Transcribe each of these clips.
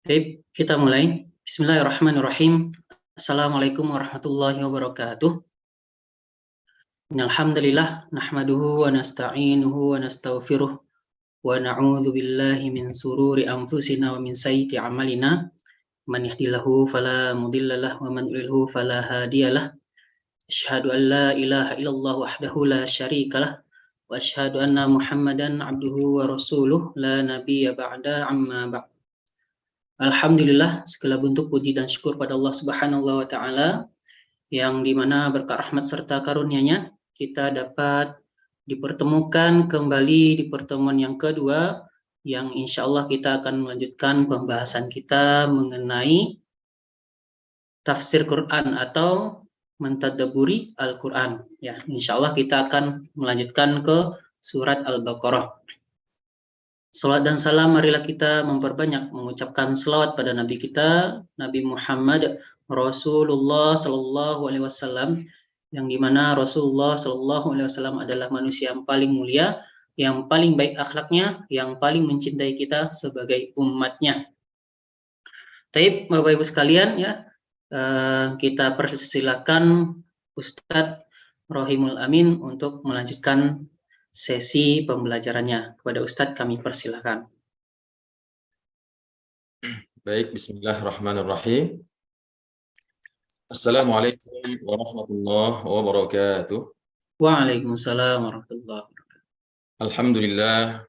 Baik, kita mulai. Bismillahirrahmanirrahim. Assalamualaikum warahmatullahi wabarakatuh. Innalhamdulillah nahmaduhu wa nasta'inuhu wa nastaghfiruh wa na'udzu billahi min sururi anfusina wa min sayyiati a'malina. Man yahdihillahu fala mudhillalah wa man yudlilhu fala hadiyalah. Asyhadu an la ilaha illallah wahdahu la syarikalah wa asyhadu anna Muhammadan abduhu wa rasuluh la nabiyya ba'da amma ba'd. Alhamdulillah, segala bentuk puji dan syukur pada Allah Subhanahu wa Ta'ala, yang dimana berkat rahmat serta karunia-Nya kita dapat dipertemukan kembali di pertemuan yang kedua, yang insya Allah kita akan melanjutkan pembahasan kita mengenai tafsir Quran atau mentadabburi Al-Quran. Ya, insya Allah kita akan melanjutkan ke surat Al-Baqarah. Salawat dan salam, marilah kita memperbanyak mengucapkan selawat pada Nabi kita, Nabi Muhammad Rasulullah Sallallahu Alaihi Wasallam, yang dimana Rasulullah Sallallahu Alaihi Wasallam adalah manusia yang paling mulia, yang paling baik akhlaknya, yang paling mencintai kita sebagai umatnya. Taib, Bapak Ibu sekalian, ya, kita persilakan Ustadz Rohimul Amin untuk melanjutkan sesi pembelajarannya. Kepada Ustadz kami persilakan. Baik, bismillahirrahmanirrahim. Assalamualaikum warahmatullahi wabarakatuh. Waalaikumsalam warahmatullahi wabarakatuh. Alhamdulillah,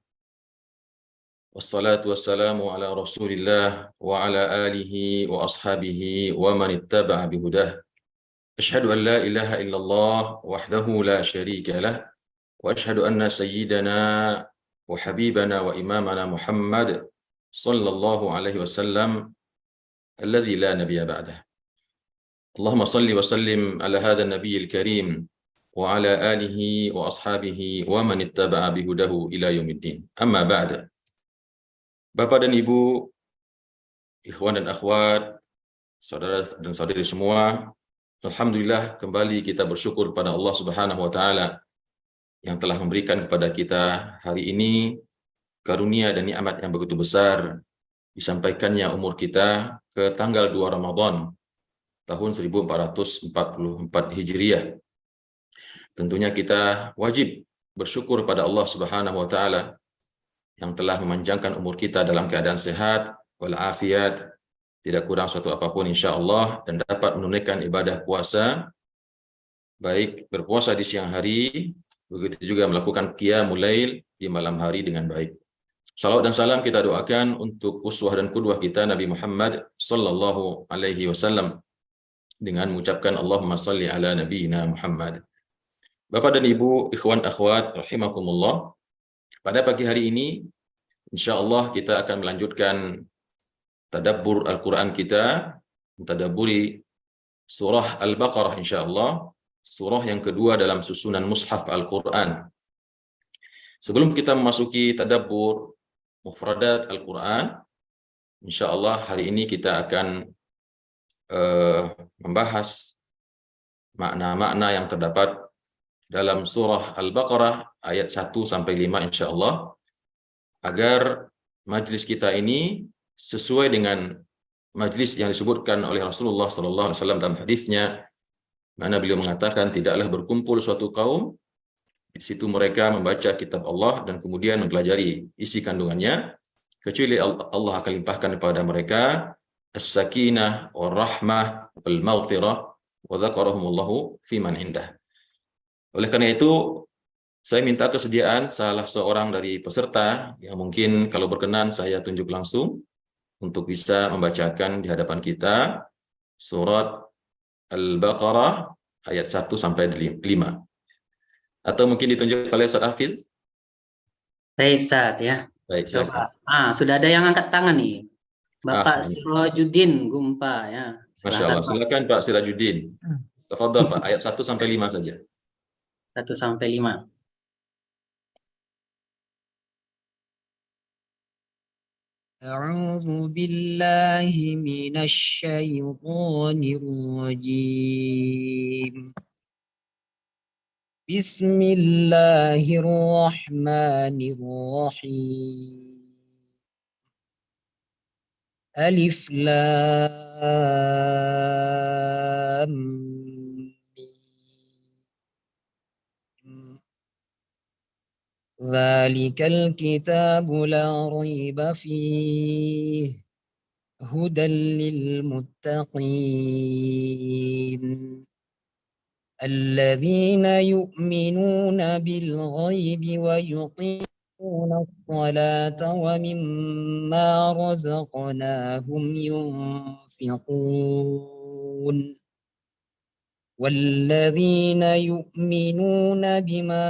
wassalatu wassalamu ala rasulillah wa ala alihi wa ashabihi wa man ittaba'a bihudah. Ashhadu an la ilaha illallah wahdahu la syarika lah wa ashhadu anna sayyidana wa habibana wa imamana Muhammad sallallahu alaihi wasallam alladzi la nabiyya ba'dah. Allahumma salli wa sallim ala hadha an-nabiyil karim wa ala alihi wa ashabihi wa man ittaba'a bihudahu ila yaumiddin. Amma ba'da. Bapak dan Ibu, ikhwan dan akhwat, saudara dan saudari semua, alhamdulillah kembali kita bersyukur pada Allah Subhanahu wa taala yang telah memberikan kepada kita hari ini karunia dan nikmat yang begitu besar, disampaikannya umur kita ke tanggal 2 Ramadan tahun 1444 Hijriah. Tentunya kita wajib bersyukur pada Allah Subhanahu wa taala yang telah memanjangkan umur kita dalam keadaan sehat walafiat, tidak kurang suatu apapun insyaallah, dan dapat menunaikan ibadah puasa, baik berpuasa di siang hari, begitu juga melakukan qiyamul lail di malam hari dengan baik. Salawat dan salam kita doakan untuk uswah dan qudwah kita Nabi Muhammad sallallahu alaihi wasallam dengan mengucapkan Allahumma salli ala nabiyina Muhammad. Bapak dan Ibu, ikhwan akhwat rahimakumullah, pada pagi hari ini insyaallah kita akan melanjutkan tadabbur Al-Qur'an kita, mentadabburi surah Al-Baqarah insyaallah, surah yang kedua dalam susunan mushaf Al-Qur'an. Sebelum kita memasuki tadabbur mufradat Al-Qur'an, insyaallah hari ini kita akan membahas makna-makna yang terdapat dalam surah Al-Baqarah ayat 1 sampai 5 insyaallah, agar majlis kita ini sesuai dengan majlis yang disebutkan oleh Rasulullah sallallahu alaihi wasallam dalam hadisnya, mana beliau mengatakan tidaklah berkumpul suatu kaum di situ mereka membaca kitab Allah dan kemudian mempelajari isi kandungannya, kecuali Allah akan limpahkan kepada mereka as-sakinah war-rahmah wal-maghfirah wa dzakarahumullahu fi man indah. Oleh karena itu, saya minta kesediaan salah seorang dari peserta yang mungkin kalau berkenan saya tunjuk langsung untuk bisa membacakan di hadapan kita surat Al-Baqarah ayat 1 sampai 5. Atau mungkin ditunjuk oleh Ustaz Hafiz? Baik, Ustaz ya. Baik, Coba. silakan. Sudah ada yang angkat tangan nih. Bapak Sirajuddin Gumpa ya. Masya Silakan, Allah. Pak. Silakan Pak Sirajuddin. Tafadhol Pak, ayat 1 sampai 5 saja. 1 sampai 5. أعوذ بالله من الشيطان الرجيم بسم الله الرحمن الرحيم ألف لام ميم. ذلك الكتاب لا ريب فيه هدى للمتقين الذين يؤمنون بالغيب ويقيمون الصلاة ومما رزقناهم ينفقون والذين يؤمنون بما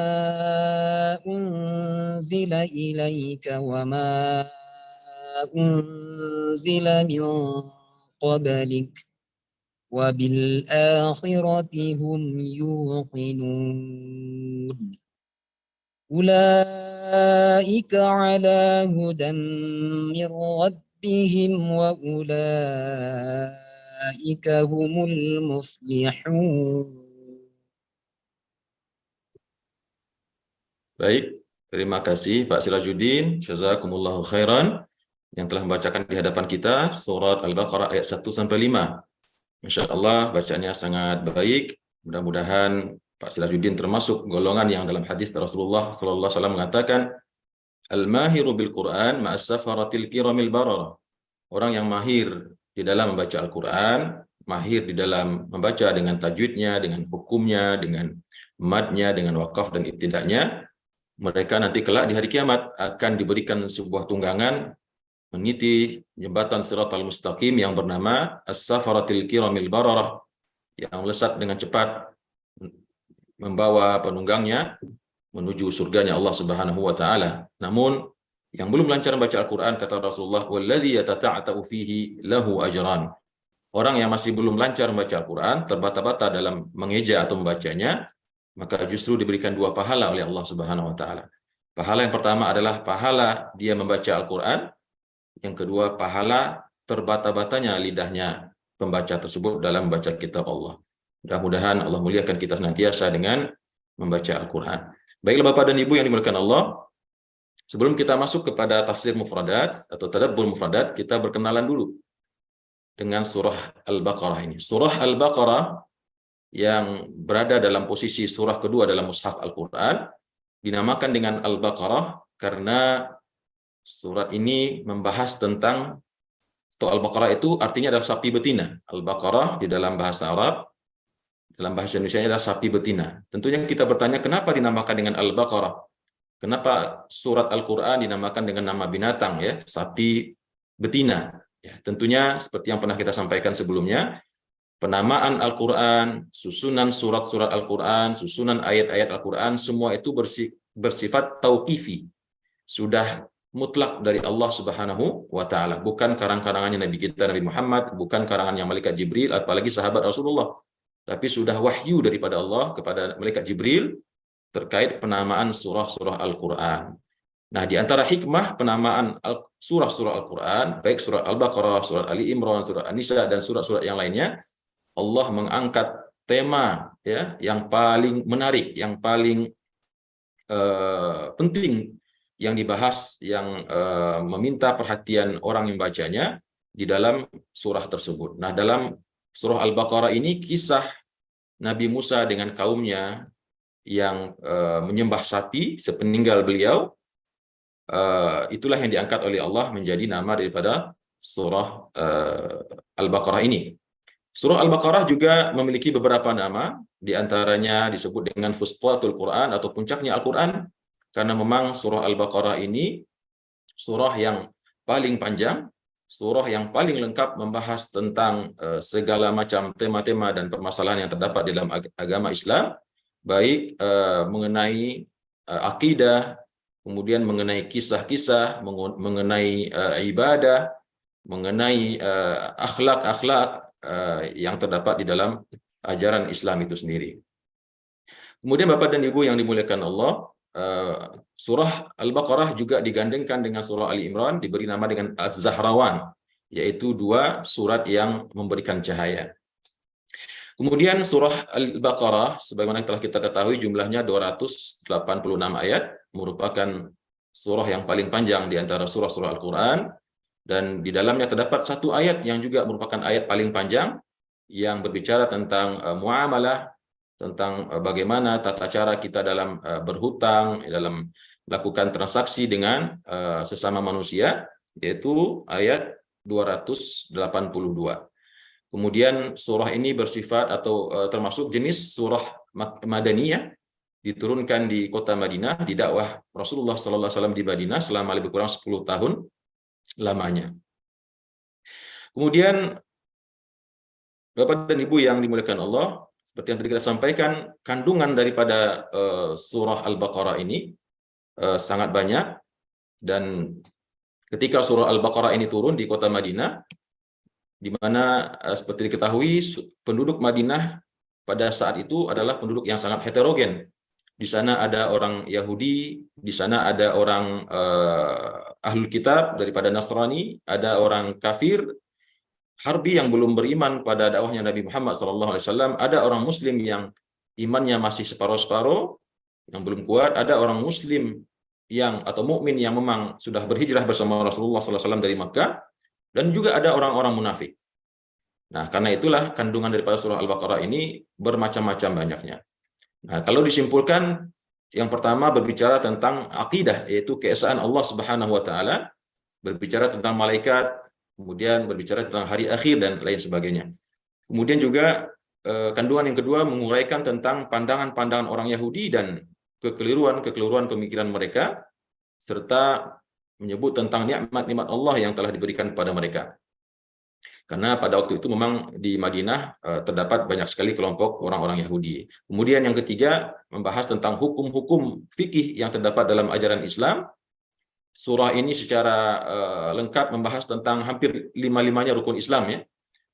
أنزل إليك وما أنزل من قبلك وبالآخرة هم يوقنون أولئك على هدى من ربهم وأولئك هم المفلحون. Baik, terima kasih Pak Sirajuddin, jazakumullahu khairan, yang telah membacakan di hadapan kita surat Al-Baqarah ayat 1 sampai 5. Masya Allah, bacaannya sangat baik. Mudah-mudahan Pak Sirajuddin termasuk golongan yang dalam hadis Rasulullah SAW mengatakan, Al-mahiru bil Quran ma'as safaratil kiramil bararah. Orang yang mahir di dalam membaca Al-Quran, mahir di dalam membaca dengan tajwidnya, dengan hukumnya, dengan madnya, dengan wakaf dan ibtidaknya, mereka nanti kelak di hari kiamat akan diberikan sebuah tunggangan meniti jembatan Shiratal Mustaqim yang bernama As-Safaratil Kiramil Bararah, yang melesat dengan cepat membawa penunggangnya menuju surganya Allah Subhanahu wa taala. Namun yang belum lancar membaca Al-Qur'an, kata Rasulullah, "Walladzi yatata'atu fihi lahu ajran." Orang yang masih belum lancar membaca Al-Qur'an, terbata-bata dalam mengeja atau membacanya, maka justru diberikan 2 pahala oleh Allah Subhanahu wa taala. Pahala yang pertama adalah pahala dia membaca Al-Qur'an, yang kedua pahala terbata-batanya lidahnya pembaca tersebut dalam membaca kitab Allah. Mudah-mudahan Allah muliakan kita senantiasa dengan membaca Al-Qur'an. Baiklah Bapak dan Ibu yang dimuliakan Allah, sebelum kita masuk kepada tafsir mufradat atau tadabbur mufradat, kita berkenalan dulu dengan surah Al-Baqarah ini. Surah Al-Baqarah yang berada dalam posisi surah kedua dalam mushaf Al-Quran dinamakan dengan Al-Baqarah karena surat ini membahas tentang, atau Al-Baqarah itu artinya adalah sapi betina. Al-Baqarah di dalam bahasa Arab, dalam bahasa Indonesia adalah sapi betina. Tentunya kita bertanya, kenapa dinamakan dengan Al-Baqarah? Kenapa surat Al-Quran dinamakan dengan nama binatang, ya, sapi betina? Ya, tentunya seperti yang pernah kita sampaikan sebelumnya, penamaan Al-Quran, susunan surat-surat Al-Quran, susunan ayat-ayat Al-Quran, semua itu bersifat tauqifi. Sudah mutlak dari Allah Subhanahu wa taala, bukan karang-karangannya Nabi kita Nabi Muhammad, bukan karangannya malaikat Jibril apalagi sahabat Rasulullah, tapi sudah wahyu daripada Allah kepada malaikat Jibril terkait penamaan surah-surah Al-Qur'an. Nah, di antara hikmah penamaan surah-surah Al-Qur'an, baik surah Al-Baqarah, surah Ali Imran, surah An-Nisa dan surah-surah yang lainnya, Allah mengangkat tema, ya, yang paling menarik, yang paling penting yang dibahas, yang meminta perhatian orang yang bacanya di dalam surah tersebut. Nah, dalam surah Al-Baqarah ini kisah Nabi Musa dengan kaumnya yang menyembah sapi sepeninggal beliau, itulah yang diangkat oleh Allah menjadi nama daripada surah Al-Baqarah ini. Surah Al-Baqarah juga memiliki beberapa nama, di antaranya disebut dengan Fustulatul Quran atau puncaknya Al-Quran, karena memang surah Al-Baqarah ini surah yang paling panjang, surah yang paling lengkap membahas tentang segala macam tema-tema dan permasalahan yang terdapat dalam agama Islam, baik mengenai akidah, kemudian mengenai kisah-kisah, mengenai ibadah, mengenai akhlak-akhlak yang terdapat di dalam ajaran Islam itu sendiri. Kemudian Bapak dan Ibu yang dimuliakan Allah, surah Al-Baqarah juga digandengkan dengan surah Ali Imran, diberi nama dengan Az-Zahrawan, yaitu 2 surat yang memberikan cahaya. Kemudian surah Al-Baqarah, sebagaimana telah kita ketahui, jumlahnya 286 ayat, merupakan surah yang paling panjang di antara surah-surah Al-Quran. Dan di dalamnya terdapat satu ayat yang juga merupakan ayat paling panjang yang berbicara tentang muamalah, tentang bagaimana tata cara kita dalam berhutang, dalam melakukan transaksi dengan sesama manusia, yaitu ayat 282. Kemudian surah ini bersifat atau termasuk jenis surah Madaniyah, diturunkan di kota Madinah, di dakwah Rasulullah SAW di Madinah selama lebih kurang 10 tahun lamanya. Kemudian Bapak dan Ibu yang dimuliakan Allah, seperti yang tadi kita sampaikan, kandungan daripada surah Al-Baqarah ini sangat banyak, dan ketika surah Al-Baqarah ini turun di kota Madinah, di mana seperti diketahui penduduk Madinah pada saat itu adalah penduduk yang sangat heterogen. Di sana ada orang Yahudi, di sana ada orang Ahlul Kitab daripada Nasrani, ada orang kafir Harbi yang belum beriman pada dakwahnya Nabi Muhammad SAW, ada orang Muslim yang imannya masih separuh-separuh, yang belum kuat, ada orang Muslim yang atau mukmin yang memang sudah berhijrah bersama Rasulullah SAW dari Makkah, dan juga ada orang-orang munafik. Nah, karena itulah kandungan daripada surah Al-Baqarah ini bermacam-macam banyaknya. Nah, kalau disimpulkan, yang pertama berbicara tentang akidah, yaitu keesaan Allah Subhanahu wa taala, berbicara tentang malaikat, kemudian berbicara tentang hari akhir dan lain sebagainya. Kemudian juga kandungan yang kedua menguraikan tentang pandangan-pandangan orang Yahudi dan kekeliruan pemikiran mereka, serta menyebut tentang nikmat-nikmat Allah yang telah diberikan kepada mereka. Karena pada waktu itu memang di Madinah terdapat banyak sekali kelompok orang-orang Yahudi. Kemudian yang ketiga membahas tentang hukum-hukum fikih yang terdapat dalam ajaran Islam. Surah ini secara lengkap membahas tentang hampir lima-limanya rukun Islam, ya.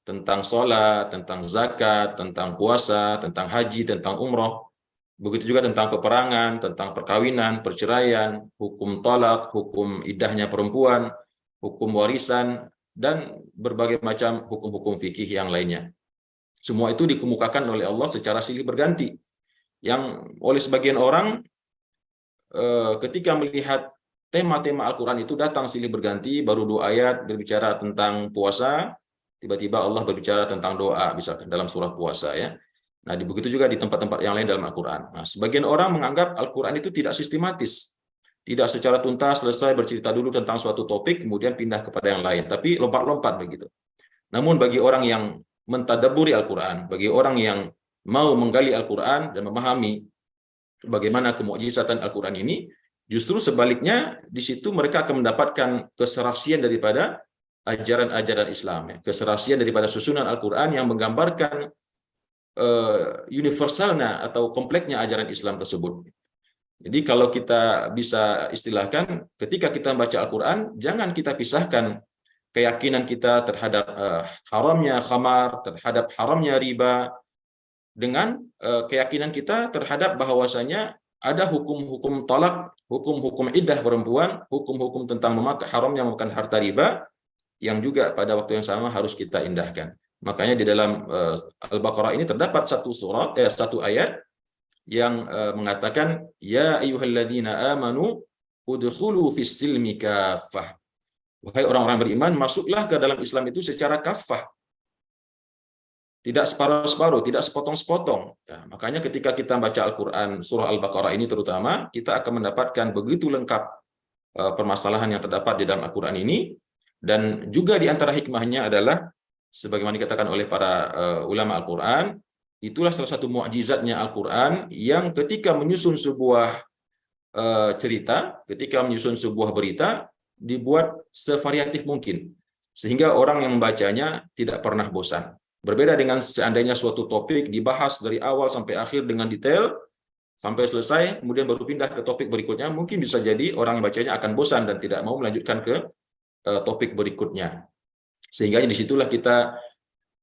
Tentang sholat, tentang zakat, tentang puasa, tentang haji, tentang umroh. Begitu juga tentang peperangan, tentang perkawinan, perceraian, hukum talak, hukum iddahnya perempuan, hukum warisan, dan berbagai macam hukum-hukum fikih yang lainnya. Semua itu dikemukakan oleh Allah secara silih berganti. Yang oleh sebagian orang ketika melihat tema-tema Al-Quran itu datang silih berganti, baru 2 ayat berbicara tentang puasa, tiba-tiba Allah berbicara tentang doa, misalkan dalam surah puasa, ya. Nah, begitu juga di tempat-tempat yang lain dalam Al-Quran. Nah, sebagian orang menganggap Al-Quran itu tidak sistematis, tidak secara tuntas selesai bercerita dulu tentang suatu topik, kemudian pindah kepada yang lain, tapi lompat-lompat begitu. Namun bagi orang yang mentadabburi Al-Quran, bagi orang yang mau menggali Al-Quran dan memahami bagaimana kemukjizatan Al-Quran ini, justru sebaliknya, di situ mereka akan mendapatkan keserasian daripada ajaran-ajaran Islam, ya. Keserasian daripada susunan Al-Quran yang menggambarkan universalnya atau kompleksnya ajaran Islam tersebut. Jadi kalau kita bisa istilahkan, ketika kita membaca Al-Quran, jangan kita pisahkan keyakinan kita terhadap haramnya khamar, terhadap haramnya riba, dengan keyakinan kita terhadap bahwasanya ada hukum-hukum talak, hukum-hukum iddah perempuan, hukum-hukum tentang haramnya memakan harta riba, yang juga pada waktu yang sama harus kita indahkan. Makanya di dalam Al-Baqarah ini terdapat satu ayat yang mengatakan, ya ayyuhalladzina amanu udkhulu fis silmi kaffah. Wahai orang-orang beriman, masuklah ke dalam Islam itu secara kaffah. Tidak separuh-separuh, tidak sepotong-sepotong. Ya, makanya ketika kita baca Al-Quran, surah Al-Baqarah ini terutama, kita akan mendapatkan begitu lengkap permasalahan yang terdapat di dalam Al-Quran ini. Dan juga di antara hikmahnya adalah, sebagaimana dikatakan oleh para ulama Al-Quran, itulah salah satu mukjizatnya Al-Quran, yang ketika menyusun sebuah cerita, ketika menyusun sebuah berita, dibuat sevariatif mungkin, sehingga orang yang membacanya tidak pernah bosan. Berbeda dengan seandainya suatu topik dibahas dari awal sampai akhir dengan detail, sampai selesai, kemudian baru pindah ke topik berikutnya, mungkin bisa jadi orang yang bacanya akan bosan dan tidak mau melanjutkan ke topik berikutnya. Sehingga disitulah kita,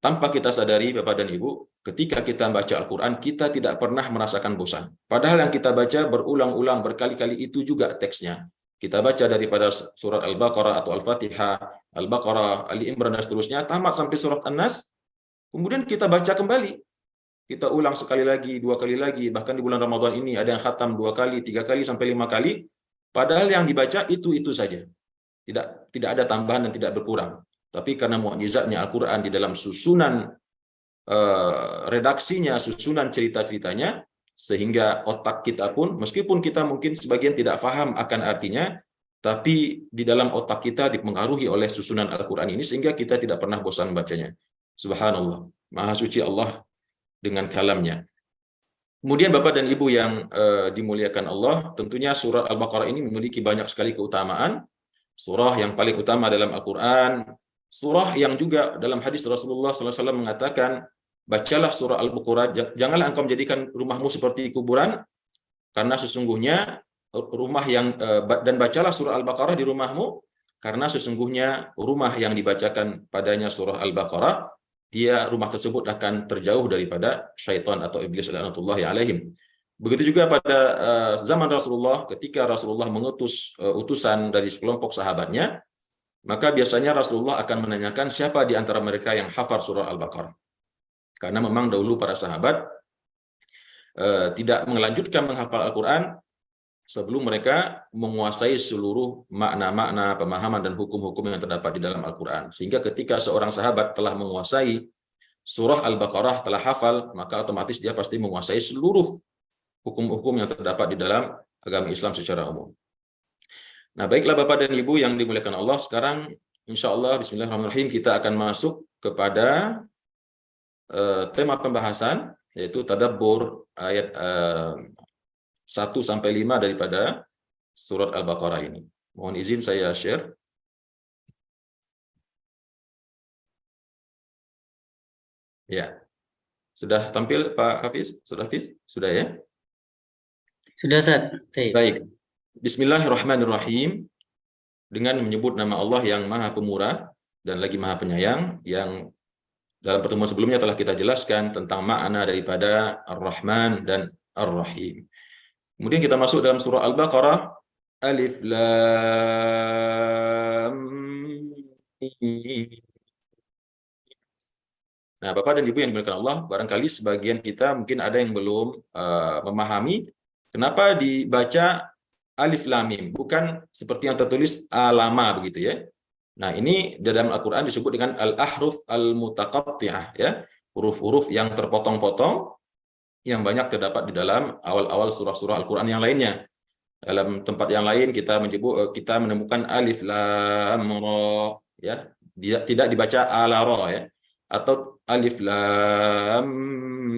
tanpa kita sadari Bapak dan Ibu, ketika kita membaca Al-Quran, kita tidak pernah merasakan bosan. Padahal yang kita baca berulang-ulang, berkali-kali itu juga teksnya. Kita baca daripada surat Al-Baqarah atau Al-Fatihah, Al-Baqarah, Ali Imran, dan seterusnya, tamat sampai surat An-Nas. Kemudian kita baca kembali, kita ulang sekali lagi, 2 kali lagi, bahkan di bulan Ramadan ini ada yang khatam 2 kali, 3 kali, sampai 5 kali, padahal yang dibaca itu saja. tidak ada tambahan dan tidak berkurang. Tapi karena mukjizatnya Al-Quran di dalam susunan redaksinya, susunan cerita-ceritanya, sehingga otak kita pun, meskipun kita mungkin sebagian tidak paham akan artinya, tapi di dalam otak kita dipengaruhi oleh susunan Al-Quran ini, sehingga kita tidak pernah bosan membacanya. Subhanallah, Maha Suci Allah dengan kalamnya. Kemudian Bapak dan Ibu yang dimuliakan Allah, tentunya surah Al-Baqarah ini memiliki banyak sekali keutamaan. Surah yang paling utama dalam Al-Quran, surah yang juga dalam hadis Rasulullah SAW mengatakan, bacalah surah Al-Baqarah, janganlah engkau menjadikan rumahmu seperti kuburan, karena sesungguhnya rumah yang dan bacalah surah Al-Baqarah di rumahmu, karena sesungguhnya rumah yang dibacakan padanya surah Al-Baqarah, rumah tersebut akan terjauh daripada syaitan atau iblis laknatullahi alaihim. Begitu juga pada zaman Rasulullah, ketika Rasulullah mengutus utusan dari sekelompok sahabatnya, maka biasanya Rasulullah akan menanyakan siapa di antara mereka yang hafal surah Al-Baqarah. Karena memang dahulu para sahabat tidak melanjutkan menghafal Al-Quran sebelum mereka menguasai seluruh makna-makna, pemahaman, dan hukum-hukum yang terdapat di dalam Al-Quran. Sehingga ketika seorang sahabat telah menguasai surah Al-Baqarah, telah hafal, maka otomatis dia pasti menguasai seluruh hukum-hukum yang terdapat di dalam agama Islam secara umum. Nah, baiklah Bapak dan Ibu yang dimuliakan Allah, sekarang insya Allah bismillahirrahmanirrahim kita akan masuk kepada tema pembahasan, yaitu tadabbur ayat 1-5 daripada surat Al-Baqarah ini. Mohon izin saya share. Ya. Sudah tampil Pak Hafiz? Sudah ya? Sudah, Ustaz. Baik. Bismillahirrahmanirrahim. Dengan menyebut nama Allah yang Maha Pemurah dan lagi Maha Penyayang, yang dalam pertemuan sebelumnya telah kita jelaskan tentang makna daripada Ar-Rahman dan Ar-Rahim. Kemudian kita masuk dalam surah Al-Baqarah, Alif Lam Mim. Nah, Bapak dan Ibu yang dimuliakan Allah, barangkali sebagian kita mungkin ada yang belum memahami kenapa dibaca Alif Lam Mim, bukan seperti yang tertulis alama begitu ya. Nah, ini dalam Al-Quran disebut dengan al-ahruf al-mutaqatti'ah ya, huruf-huruf yang terpotong-potong yang banyak terdapat di dalam awal-awal surah-surah Al-Quran yang lainnya. Dalam tempat yang lain kita menemukan alif lam ra ya, tidak dibaca ala ra ya, atau alif lam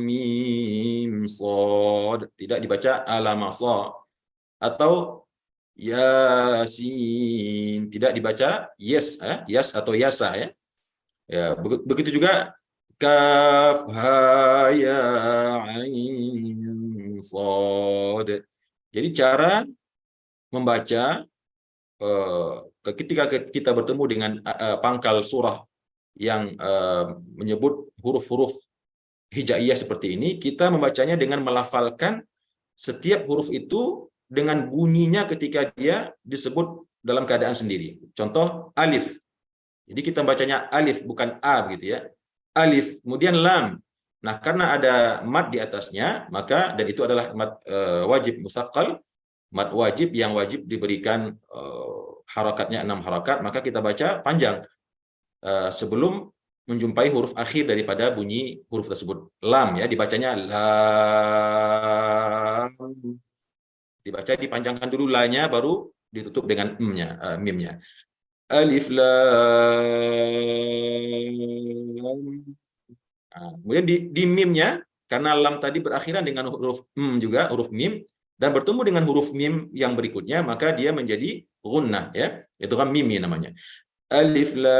mim shad tidak dibaca ala masa, atau Yasin tidak dibaca yes atau yasa ya. Ya, begitu juga kaf ha ya ain shad. Jadi cara membaca ketika kita bertemu dengan pangkal surah yang menyebut huruf-huruf hijaiyah seperti ini, kita membacanya dengan melafalkan setiap huruf itu dengan bunyinya ketika dia disebut dalam keadaan sendiri. Contoh alif. Jadi kita bacanya alif bukan a gitu ya. Alif, kemudian lam. Nah, karena ada mad di atasnya, maka dan itu adalah mad wajib musaqqal, mad wajib yang wajib diberikan harakatnya 6 harakat, maka kita baca panjang sebelum menjumpai huruf akhir daripada bunyi huruf tersebut. Lam ya, dibacanya lam. Dibaca dipanjangkan dulu la-nya, baru ditutup dengan mim-nya. Alif lam. Nah, kemudian di mim-nya, karena lam tadi berakhiran dengan huruf juga, huruf mim, dan bertemu dengan huruf mim yang berikutnya, maka dia menjadi gunnah ya. Itu kan mim namanya. Alif lam.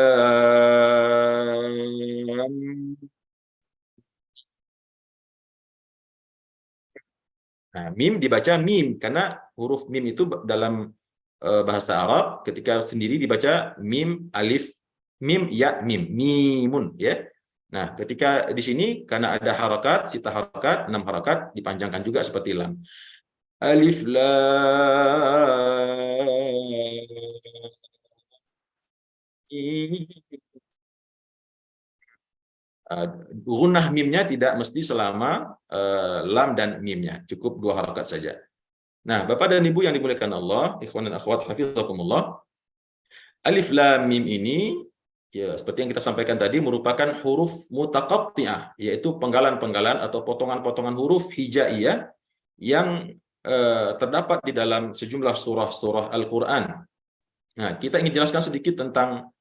Nah, mim dibaca mim karena huruf mim itu dalam bahasa Arab ketika sendiri dibaca mim, alif, mim, ya, mim, mimun ya. Nah, ketika di sini karena ada harakat, sita harakat, 6 harakat dipanjangkan juga seperti lam. Alif lam. Gunnah mimnya tidak mesti selama lam dan mimnya, cukup 2 harakat saja. Nah, Bapak dan Ibu yang dimuliakan Allah, ikhwan dan akhwat hafizakumullah, Alif lam mim ini ya seperti yang kita sampaikan tadi merupakan huruf mutaqatti'ah, yaitu penggalan-penggalan atau potongan-potongan huruf hijaiyah yang terdapat di dalam sejumlah surah-surah Al-Qur'an. Nah, kita ingin jelaskan sedikit tentang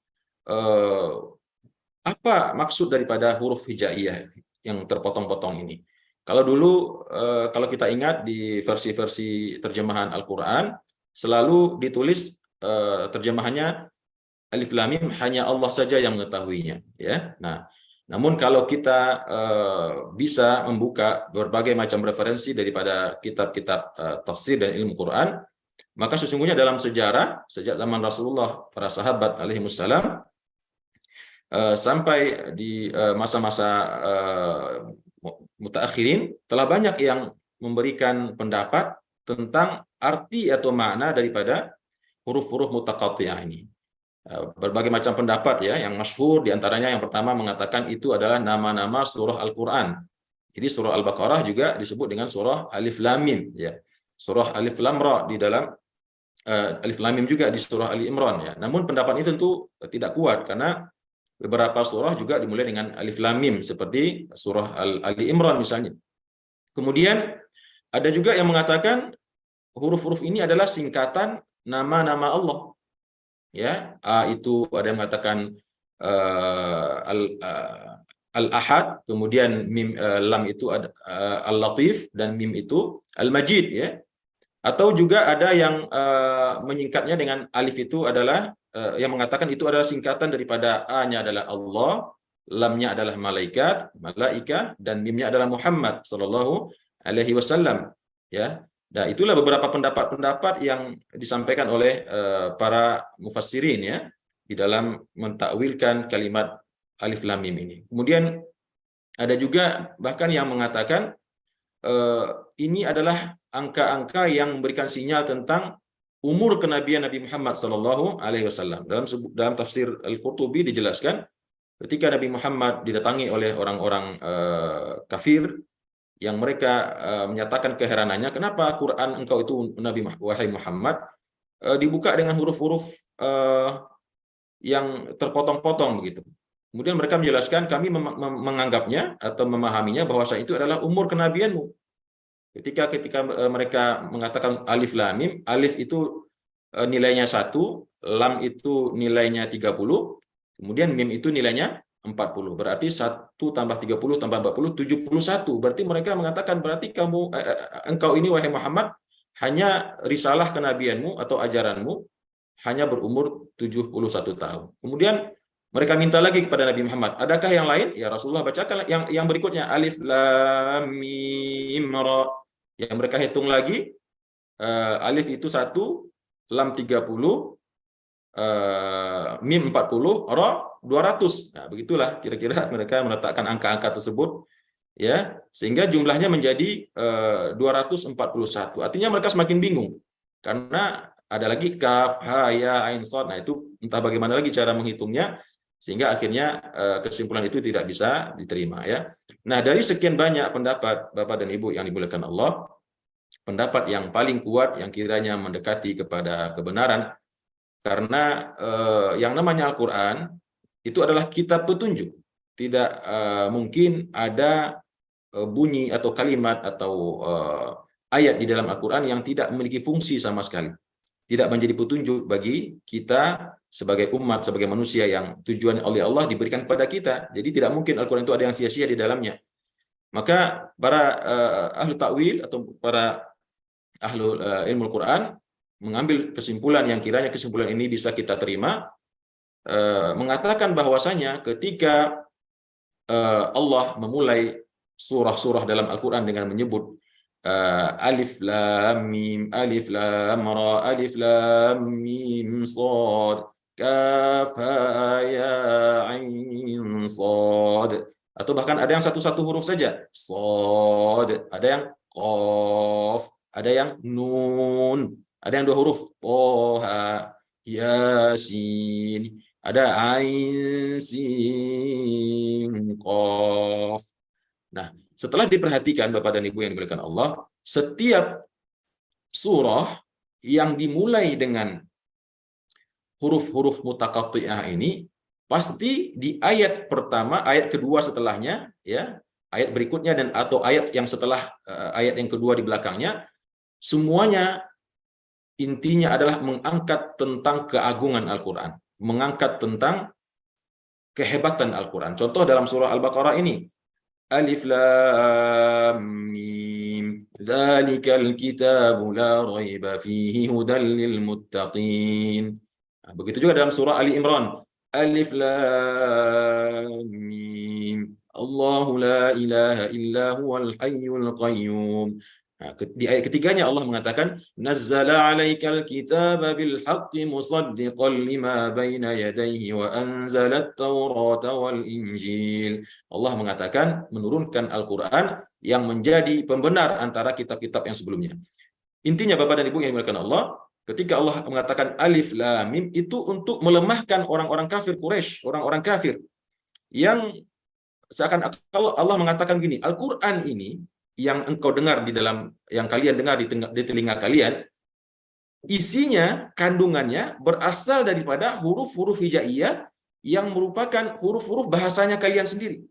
apa maksud daripada huruf hijaiyah yang terpotong-potong ini. Kalau dulu, kalau kita ingat di versi-versi terjemahan Al-Quran, selalu ditulis terjemahannya Alif Lam Mim hanya Allah saja yang mengetahuinya. Ya. Nah, namun kalau kita bisa membuka berbagai macam referensi daripada kitab-kitab tafsir dan ilmu Quran, maka sesungguhnya dalam sejarah, sejak zaman Rasulullah, para sahabat alaihimussalam, sampai di masa-masa mutaakhirin, telah banyak yang memberikan pendapat tentang arti atau makna daripada huruf-huruf mutaqatti'ah ini. Berbagai macam pendapat ya, yang masyhur diantaranya yang pertama mengatakan itu adalah nama-nama surah Al-Quran. Jadi surah Al-Baqarah juga disebut dengan surah Alif Lam Mim ya. Surah Alif Lam Ra di dalam Alif Lam Mim juga di surah Ali Imran ya. Namun pendapat ini tentu tidak kuat karena beberapa surah juga dimulai dengan Alif Lam Mim seperti surah Ali Imran misalnya. Kemudian ada juga yang mengatakan huruf-huruf ini adalah singkatan nama-nama Allah. Ya, itu ada yang mengatakan Al-Ahad, kemudian mim lam itu Al-Latif dan mim itu Al-Majid ya. Atau juga ada yang menyingkatnya dengan alif itu adalah yang mengatakan itu adalah singkatan daripada A-nya adalah Allah, lamnya adalah malaika, dan mimnya adalah Muhammad sallallahu alaihi wasallam ya. Nah, itulah beberapa pendapat-pendapat yang disampaikan oleh para mufassirin ya di dalam mentakwilkan kalimat Alif Lam Mim ini. Kemudian ada juga bahkan yang mengatakan ini adalah angka-angka yang memberikan sinyal tentang umur kenabian Nabi Muhammad sallallahu alaihi wasallam. Dalam tafsir Al-Qurtubi dijelaskan ketika Nabi Muhammad didatangi oleh orang-orang kafir yang mereka menyatakan keheranannya, kenapa Quran engkau itu Nabi wahai Muhammad dibuka dengan huruf-huruf yang terpotong-potong begitu. Kemudian mereka menjelaskan kami menganggapnya atau memahaminya bahwasanya itu adalah umur kenabianmu. Ketika mereka mengatakan Alif Lam Mim, alif itu nilainya 1, lam itu nilainya 30, kemudian mim itu nilainya 40. Berarti 1 tambah 30 tambah 40, 71. Berarti mereka mengatakan berarti engkau ini wahai Muhammad hanya risalah kenabianmu atau ajaranmu hanya berumur 71 tahun. Kemudian mereka minta lagi kepada Nabi Muhammad, adakah yang lain? Ya Rasulullah bacakan yang berikutnya, Alif Lam Mim Ra. Yang mereka hitung lagi, alif itu 1, lam 30, mim 40, ra 200. Nah, begitulah kira-kira mereka meletakkan angka-angka tersebut ya, sehingga jumlahnya menjadi 241. Artinya mereka semakin bingung karena ada lagi kaf, ha, ya, ain, shad. Nah, itu entah bagaimana lagi cara menghitungnya sehingga akhirnya kesimpulan itu tidak bisa diterima ya. Nah, dari sekian banyak pendapat Bapak dan Ibu yang dimuliakan Allah, pendapat yang paling kuat yang kiranya mendekati kepada kebenaran, karena yang namanya Al-Quran itu adalah kitab petunjuk. Tidak mungkin ada bunyi atau kalimat atau ayat di dalam Al-Quran yang tidak memiliki fungsi sama sekali. Tidak menjadi petunjuk bagi kita sebagai umat, sebagai manusia yang tujuan oleh Allah diberikan kepada kita. Jadi tidak mungkin Al-Quran itu ada yang sia-sia di dalamnya. Maka para ahli takwil atau para ahli ilmu Al-Quran mengambil kesimpulan yang kiranya kesimpulan ini bisa kita terima, mengatakan bahwasanya ketika Allah memulai surah-surah dalam Al-Quran dengan menyebut Alif Lam Mim, Alif Lam Ra, Alif Lam Mim Shad, Kaf Ha Ya Ain Shad, atau bahkan ada yang satu-satu huruf saja, Shad, ada yang Qaf, ada yang Nun, ada yang 2 huruf, Toha, Yasin, ada Ain, Sin, Qaf. Nah, setelah diperhatikan Bapak dan Ibu yang dimuliakan Allah, setiap surah yang dimulai dengan huruf-huruf mutaqatti'ah ini pasti di ayat pertama, ayat kedua setelahnya, ya, ayat berikutnya dan atau ayat yang setelah ayat yang kedua di belakangnya, semuanya intinya adalah mengangkat tentang keagungan Al-Quran, mengangkat tentang kehebatan Al-Quran. Contoh dalam surah Al-Baqarah ini, Alif Lam Mim, Dzalikal kitabu la raiba fihi hudan lil muttaqin. Nah, begitu juga dalam surah Ali Imran, Alif Lam Mim, Allahu la ilaha illa huwal hayyul qayyum. Nah, di ayat ketiganya Allah mengatakan, Nazzala 'alaikal kitaba bil haqqi musaddiqan lima baina yadayhi wa anzalat taurata wal injil. Allah mengatakan menurunkan Al-Qur'an yang menjadi pembenar antara kitab-kitab yang sebelumnya. Intinya Bapak dan Ibu yang dimuliakan Allah, ketika Allah mengatakan Alif Lam Mim itu untuk melemahkan orang-orang kafir Quraisy, orang-orang kafir yang seakan Allah mengatakan gini, Al-Qur'an ini yang engkau dengar di dalam, yang kalian dengar di telinga kalian, isinya, kandungannya berasal daripada huruf-huruf hijaiyah yang merupakan huruf-huruf bahasanya kalian sendiri.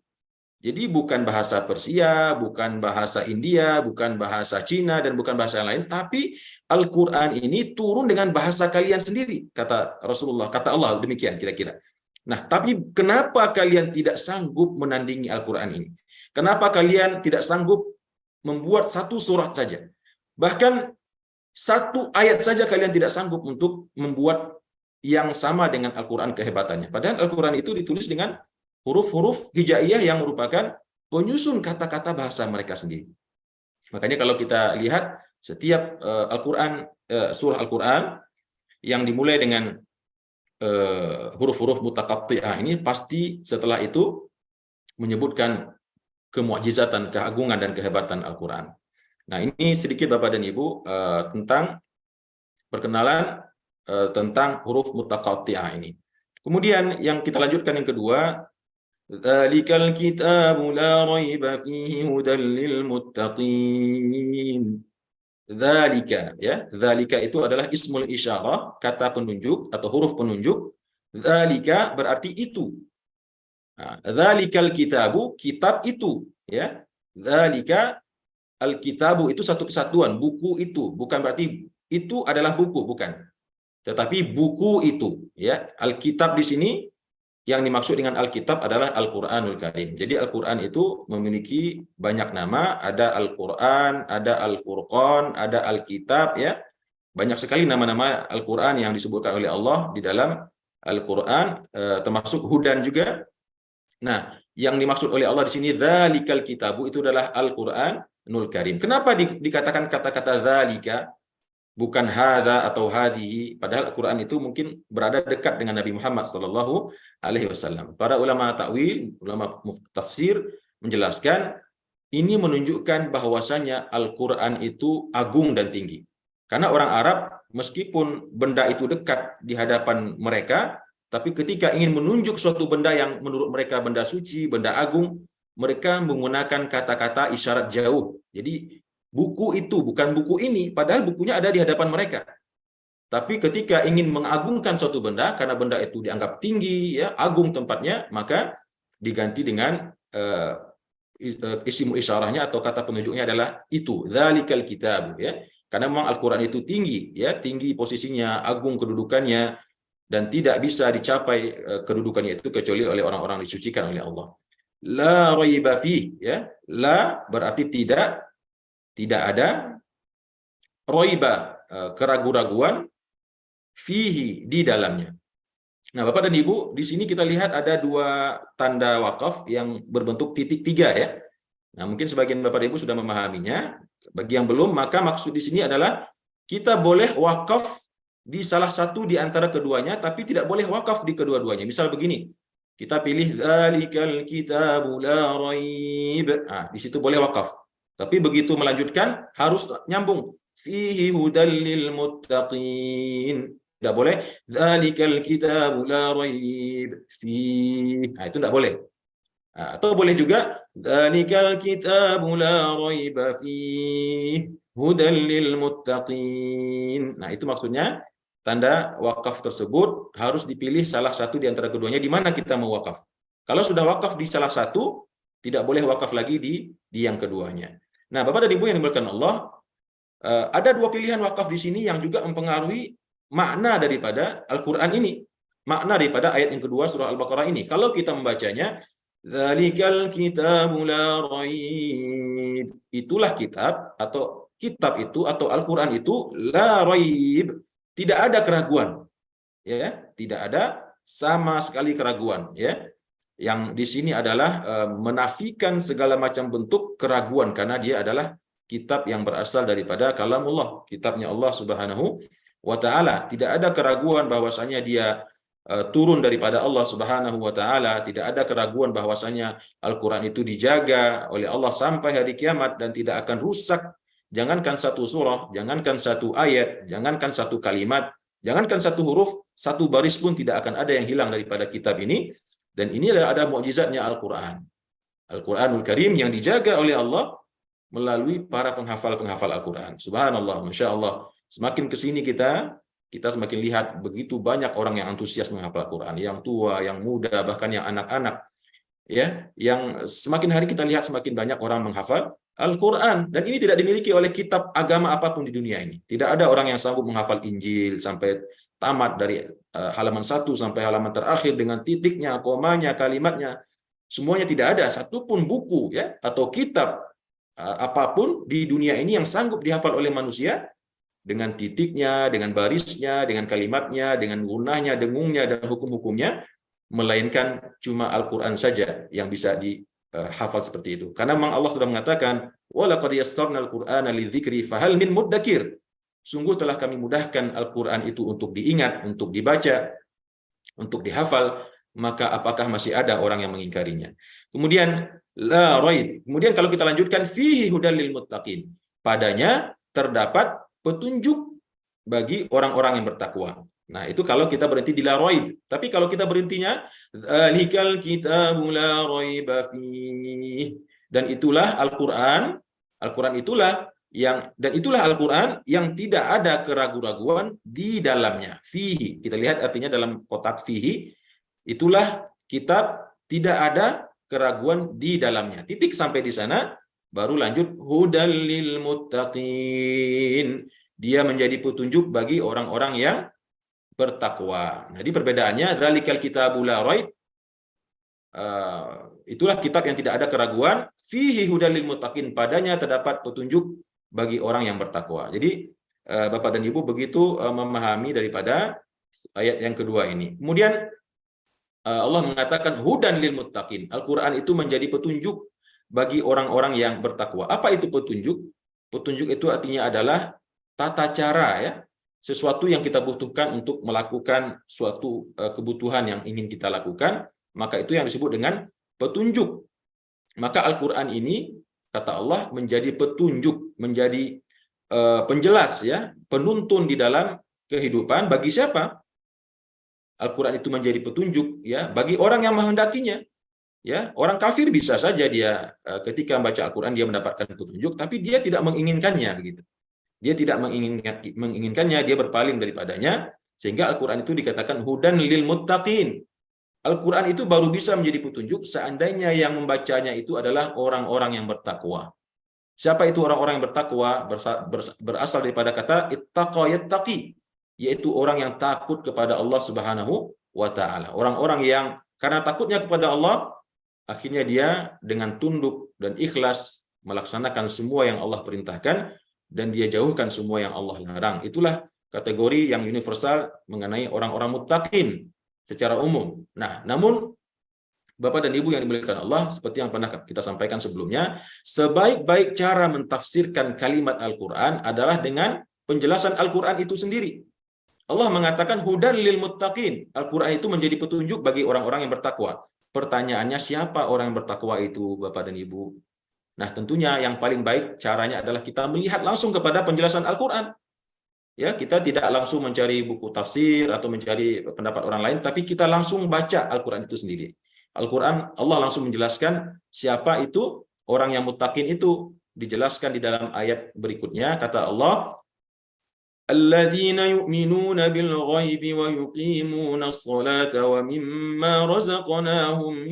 Jadi bukan bahasa Persia, bukan bahasa India, bukan bahasa Cina, dan bukan bahasa yang lain, tapi Al-Quran ini turun dengan bahasa kalian sendiri, kata Rasulullah, kata Allah, demikian kira-kira. Nah, tapi kenapa kalian tidak sanggup menandingi Al-Quran ini? Kenapa kalian tidak sanggup membuat satu surat saja? Bahkan satu ayat saja kalian tidak sanggup untuk membuat yang sama dengan Al-Quran kehebatannya. Padahal Al-Quran itu ditulis dengan huruf-huruf hijaiyah yang merupakan penyusun kata-kata bahasa mereka sendiri. Makanya kalau kita lihat setiap Al-Quran, surah Al-Quran yang dimulai dengan huruf-huruf mutaqatti'ah ini, pasti setelah itu menyebutkan kemu'jizatan, keagungan dan kehebatan Al-Quran. Nah, ini sedikit Bapak dan Ibu tentang perkenalan tentang huruf mutaqatti'ah ini. Kemudian yang kita lanjutkan yang kedua, Dzalikal kitabu la raiba fihi hudan lil muttaqin. Dzalika, ya, dzalika itu adalah ismul isyarah, kata penunjuk atau huruf penunjuk. Dzalika berarti itu. Dzalikal kitabu, kitab itu, ya. Dzalika al-kitabu itu satu kesatuan, buku itu, bukan berarti itu adalah buku, bukan. Tetapi buku itu, ya. Al-kitab di sini yang dimaksud dengan Alkitab adalah Al-Qur'anul Karim. Jadi Al-Qur'an itu memiliki banyak nama, ada Al-Qur'an, ada Al-Furqan, ada Alkitab, ya. Banyak sekali nama-nama Al-Qur'an yang disebutkan oleh Allah di dalam Al-Qur'an, termasuk hudan juga. Nah, yang dimaksud oleh Allah di sini dzalikal kitabu itu adalah Al-Qur'anul Karim. Kenapa dikatakan kata-kata dzalika, bukan hadza atau hadhihi, padahal Al-Qur'an itu mungkin berada dekat dengan Nabi Muhammad sallallahu alaihi wasallam. Para ulama takwil, ulama tafsir menjelaskan ini menunjukkan bahwasanya Al-Qur'an itu agung dan tinggi. Karena orang Arab meskipun benda itu dekat di hadapan mereka, tapi ketika ingin menunjuk suatu benda yang menurut mereka benda suci, benda agung, mereka menggunakan kata-kata isyarat jauh. Jadi buku itu bukan buku ini, padahal bukunya ada di hadapan mereka. Tapi ketika ingin mengagungkan suatu benda, karena benda itu dianggap tinggi, ya, agung tempatnya, maka diganti dengan isim isyarahnya atau kata penunjuknya adalah itu, dzalikal kitab, ya. Karena memang Al-Qur'an itu tinggi, ya, tinggi posisinya, agung kedudukannya, dan tidak bisa dicapai kedudukannya itu kecuali oleh orang-orang disucikan oleh Allah. La raiba fih, ya. La berarti tidak ada, raiba keraguan-raguan, fihi di dalamnya. Nah, Bapak dan Ibu, di sini kita lihat ada dua tanda wakaf yang berbentuk titik tiga, ya. Nah, mungkin sebagian Bapak dan Ibu sudah memahaminya. Bagi yang belum, maka maksud di sini adalah kita boleh wakaf di salah satu di antara keduanya, tapi tidak boleh wakaf di kedua-duanya. Misal begini, kita pilih dzalikal kitabu la raib. Nah, di situ boleh wakaf. Tapi begitu melanjutkan harus nyambung. Fihi hudal lil muttaqin. Tidak boleh dzalikal kitabu la raib fihi. Nah, itu tidak boleh. Nah, atau boleh juga dzalikal kitabu la raiba fihi hudal lil muttaqin. Nah, itu maksudnya tanda wakaf tersebut harus dipilih salah satu di antara keduanya di mana kita mau wakaf. Kalau sudah wakaf di salah satu, tidak boleh wakaf lagi di yang keduanya. Nah, Bapak dan Ibu yang dimuliakan Allah, ada dua pilihan wakaf di sini yang juga mempengaruhi makna daripada Al-Quran ini. Makna daripada ayat yang kedua surah Al-Baqarah ini. Kalau kita membacanya, Dzalikal kitabu la raib. Itulah kitab atau kitab itu atau Al-Quran itu la raib. Tidak ada keraguan. Ya, tidak ada sama sekali keraguan, ya. Yang di sini adalah menafikan segala macam bentuk keraguan karena dia adalah kitab yang berasal daripada kalamullah, kitabnya Allah Subhanahu wa taala. Tidak ada keraguan bahwasanya dia turun daripada Allah Subhanahu wa taala, tidak ada keraguan bahwasanya Al-Qur'an itu dijaga oleh Allah sampai hari kiamat dan tidak akan rusak. Jangankan satu surah, jangankan satu ayat, jangankan satu kalimat, jangankan satu huruf, satu baris pun tidak akan ada yang hilang daripada kitab ini. Dan ini ada mukjizatnya Al-Qur'an. Al-Qur'anul Karim yang dijaga oleh Allah melalui para penghafal-penghafal Al-Qur'an. Subhanallah, Masya Allah. Semakin kesini kita semakin lihat begitu banyak orang yang antusias menghafal Al-Quran, yang tua, yang muda, bahkan yang anak-anak, ya, yang semakin hari kita lihat semakin banyak orang menghafal Al-Quran, dan ini tidak dimiliki oleh kitab agama apapun di dunia ini. Tidak ada orang yang sanggup menghafal Injil sampai tamat dari halaman 1 sampai halaman terakhir dengan titiknya, komanya, kalimatnya, semuanya tidak ada satupun buku, ya, atau kitab apapun di dunia ini yang sanggup dihafal oleh manusia dengan titiknya, dengan barisnya, dengan kalimatnya, dengan gunahnya, dengungnya, dan hukum-hukumnya, melainkan cuma Al-Quran saja yang bisa dihafal seperti itu. Karena memang Allah sudah mengatakan, وَلَقَدْ يَسَّرْنَا الْقُرْآنَ لِلذِّكْرِ فَهَلْ مِنْ مُدَّكِرٍ. Sungguh telah kami mudahkan Al-Quran itu untuk diingat, untuk dibaca, untuk dihafal, maka apakah masih ada orang yang mengingkarinya? Kemudian, la raib. Kemudian kalau kita lanjutkan, fihi hudal lil muttaqin. Padanya terdapat petunjuk bagi orang-orang yang bertakwa. Nah, itu kalau kita berhenti di la raib. Tapi kalau kita berhentinya dzalikal kitabu la raiba fihi, dan itulah Al-Qur'an, Al-Qur'an itulah Al-Qur'an yang tidak ada keraguan-raguan di dalamnya. Fihi, kita lihat artinya dalam kotak fihi, itulah kitab tidak ada keraguan di dalamnya. Titik sampai di sana. Baru lanjut hudal lil muttaqin. Dia menjadi petunjuk bagi orang-orang yang bertakwa. Jadi perbedaannya dzalikal kitabu la raib, itulah kitab yang tidak ada keraguan, fihi hudal lil muttaqin, padanya terdapat petunjuk bagi orang yang bertakwa. Jadi Bapak dan Ibu begitu memahami daripada ayat yang kedua ini. Kemudian Allah mengatakan hudan lil muttaqin. Al-Qur'an itu menjadi petunjuk bagi orang-orang yang bertakwa. Apa itu petunjuk? Petunjuk itu artinya adalah tata cara, ya, sesuatu yang kita butuhkan untuk melakukan suatu kebutuhan yang ingin kita lakukan, maka itu yang disebut dengan petunjuk. Maka Al-Quran ini, kata Allah, menjadi petunjuk, menjadi penjelas, ya, penuntun di dalam kehidupan. Bagi siapa? Al-Quran itu menjadi petunjuk, ya, bagi orang yang menghendakinya. Ya, orang kafir bisa saja dia ketika membaca Al-Quran dia mendapatkan petunjuk, tapi dia tidak menginginkannya, begitu. Dia tidak menginginkannya, dia berpaling daripadanya, sehingga Al-Quran itu dikatakan hudan lil muttaqin. Al-Quran itu baru bisa menjadi petunjuk seandainya yang membacanya itu adalah orang-orang yang bertakwa. Siapa itu orang-orang yang bertakwa? Berasal daripada kata ittaqa yattaqi, yaitu orang yang takut kepada Allah Subhanahu wa taala. Orang-orang yang karena takutnya kepada Allah, akhirnya dia dengan tunduk dan ikhlas melaksanakan semua yang Allah perintahkan dan dia jauhkan semua yang Allah larang. Itulah kategori yang universal mengenai orang-orang muttaqin secara umum. Nah, namun Bapak dan Ibu yang dimuliakan Allah, seperti yang pernah kita sampaikan sebelumnya, sebaik-baik cara mentafsirkan kalimat Al-Quran adalah dengan penjelasan Al-Quran itu sendiri. Allah mengatakan hudan lil muttaqin. Al-Quran itu menjadi petunjuk bagi orang-orang yang bertakwa. Pertanyaannya, siapa orang yang bertakwa itu, Bapak dan Ibu? Nah, tentunya yang paling baik caranya adalah kita melihat langsung kepada penjelasan Al-Quran. Ya, kita tidak langsung mencari buku tafsir atau mencari pendapat orang lain, tapi kita langsung baca Al-Quran itu sendiri. Al-Quran, Allah langsung menjelaskan siapa itu orang yang muttaqin itu. Dijelaskan di dalam ayat berikutnya, kata Allah, Alladzina yu'minuna bil ghaibi wa yuqimuna as-salata wa mimma razaqnahum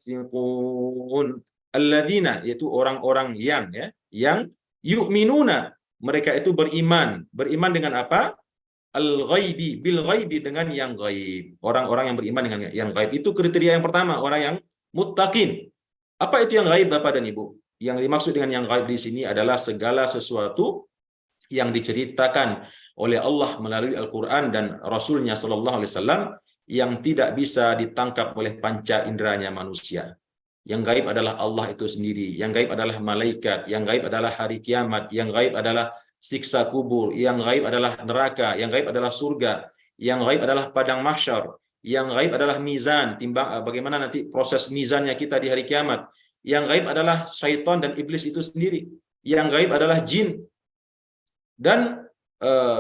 yunfiqun. Alladzina, yaitu orang-orang yang yang yu'minuna, mereka itu beriman. Beriman dengan apa? Al-ghaibi, bil ghaibi, dengan yang gaib. Orang-orang yang beriman dengan yang gaib itu kriteria yang pertama, orang yang muttaqin. Apa itu yang gaib, Bapak dan Ibu? Yang dimaksud dengan yang gaib di sini adalah segala sesuatu yang diceritakan oleh Allah melalui Al-Quran dan Rasulnya Sallallahu Alaihi Wasallam yang tidak bisa ditangkap oleh panca inderanya manusia. Yang gaib adalah Allah itu sendiri, yang gaib adalah malaikat, yang gaib adalah hari kiamat, yang gaib adalah siksa kubur, yang gaib adalah neraka, yang gaib adalah surga, yang gaib adalah padang mahsyar, yang gaib adalah mizan, timbang bagaimana nanti proses mizannya kita di hari kiamat, yang gaib adalah syaitan dan iblis itu sendiri, yang gaib adalah jin, dan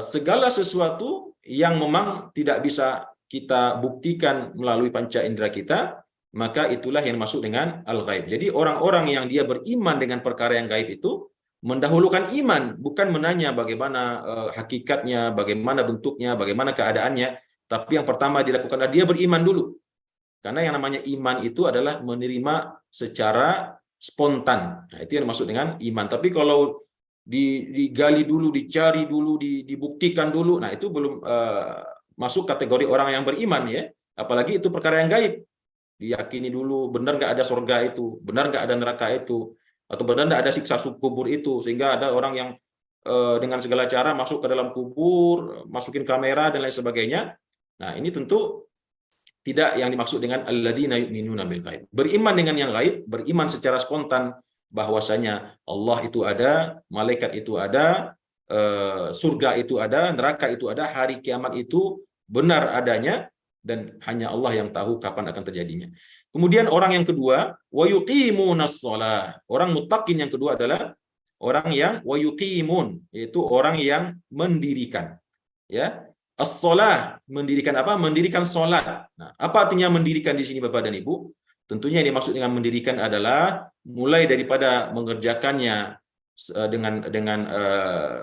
segala sesuatu yang memang tidak bisa kita buktikan melalui panca indera kita, maka itulah yang masuk dengan al-ghaib. Jadi orang-orang yang dia beriman dengan perkara yang gaib itu mendahulukan iman, bukan menanya bagaimana hakikatnya, bagaimana bentuknya, bagaimana keadaannya, tapi yang pertama dilakukan adalah dia beriman dulu. Karena yang namanya iman itu adalah menerima secara spontan. Nah, itu yang dimaksud dengan iman. Tapi kalau digali dulu, dicari dulu, dibuktikan dulu, nah itu belum masuk kategori orang yang beriman ya. Apalagi itu perkara yang gaib. Diyakini dulu, benar nggak ada surga itu, benar nggak ada neraka itu, atau benar nggak ada siksa kubur itu, sehingga ada orang yang dengan segala cara masuk ke dalam kubur, masukin kamera dan lain sebagainya. Nah ini tentu tidak yang dimaksud dengan alladzina yu'minuna bil ghaib. Beriman dengan yang gaib, beriman secara spontan bahwasanya Allah itu ada, malaikat itu ada, surga itu ada, neraka itu ada, hari kiamat itu benar adanya, dan hanya Allah yang tahu kapan akan terjadinya. Kemudian orang yang kedua, wa yuqimunas shalah. Orang muttaqin yang kedua adalah orang yang wa yuqimun, yaitu orang yang mendirikan. Ya, as-shalah, mendirikan apa? Mendirikan salat. Nah, apa artinya mendirikan di sini Bapak dan Ibu? Tentunya yang dimaksud dengan mendirikan adalah mulai daripada mengerjakannya dengan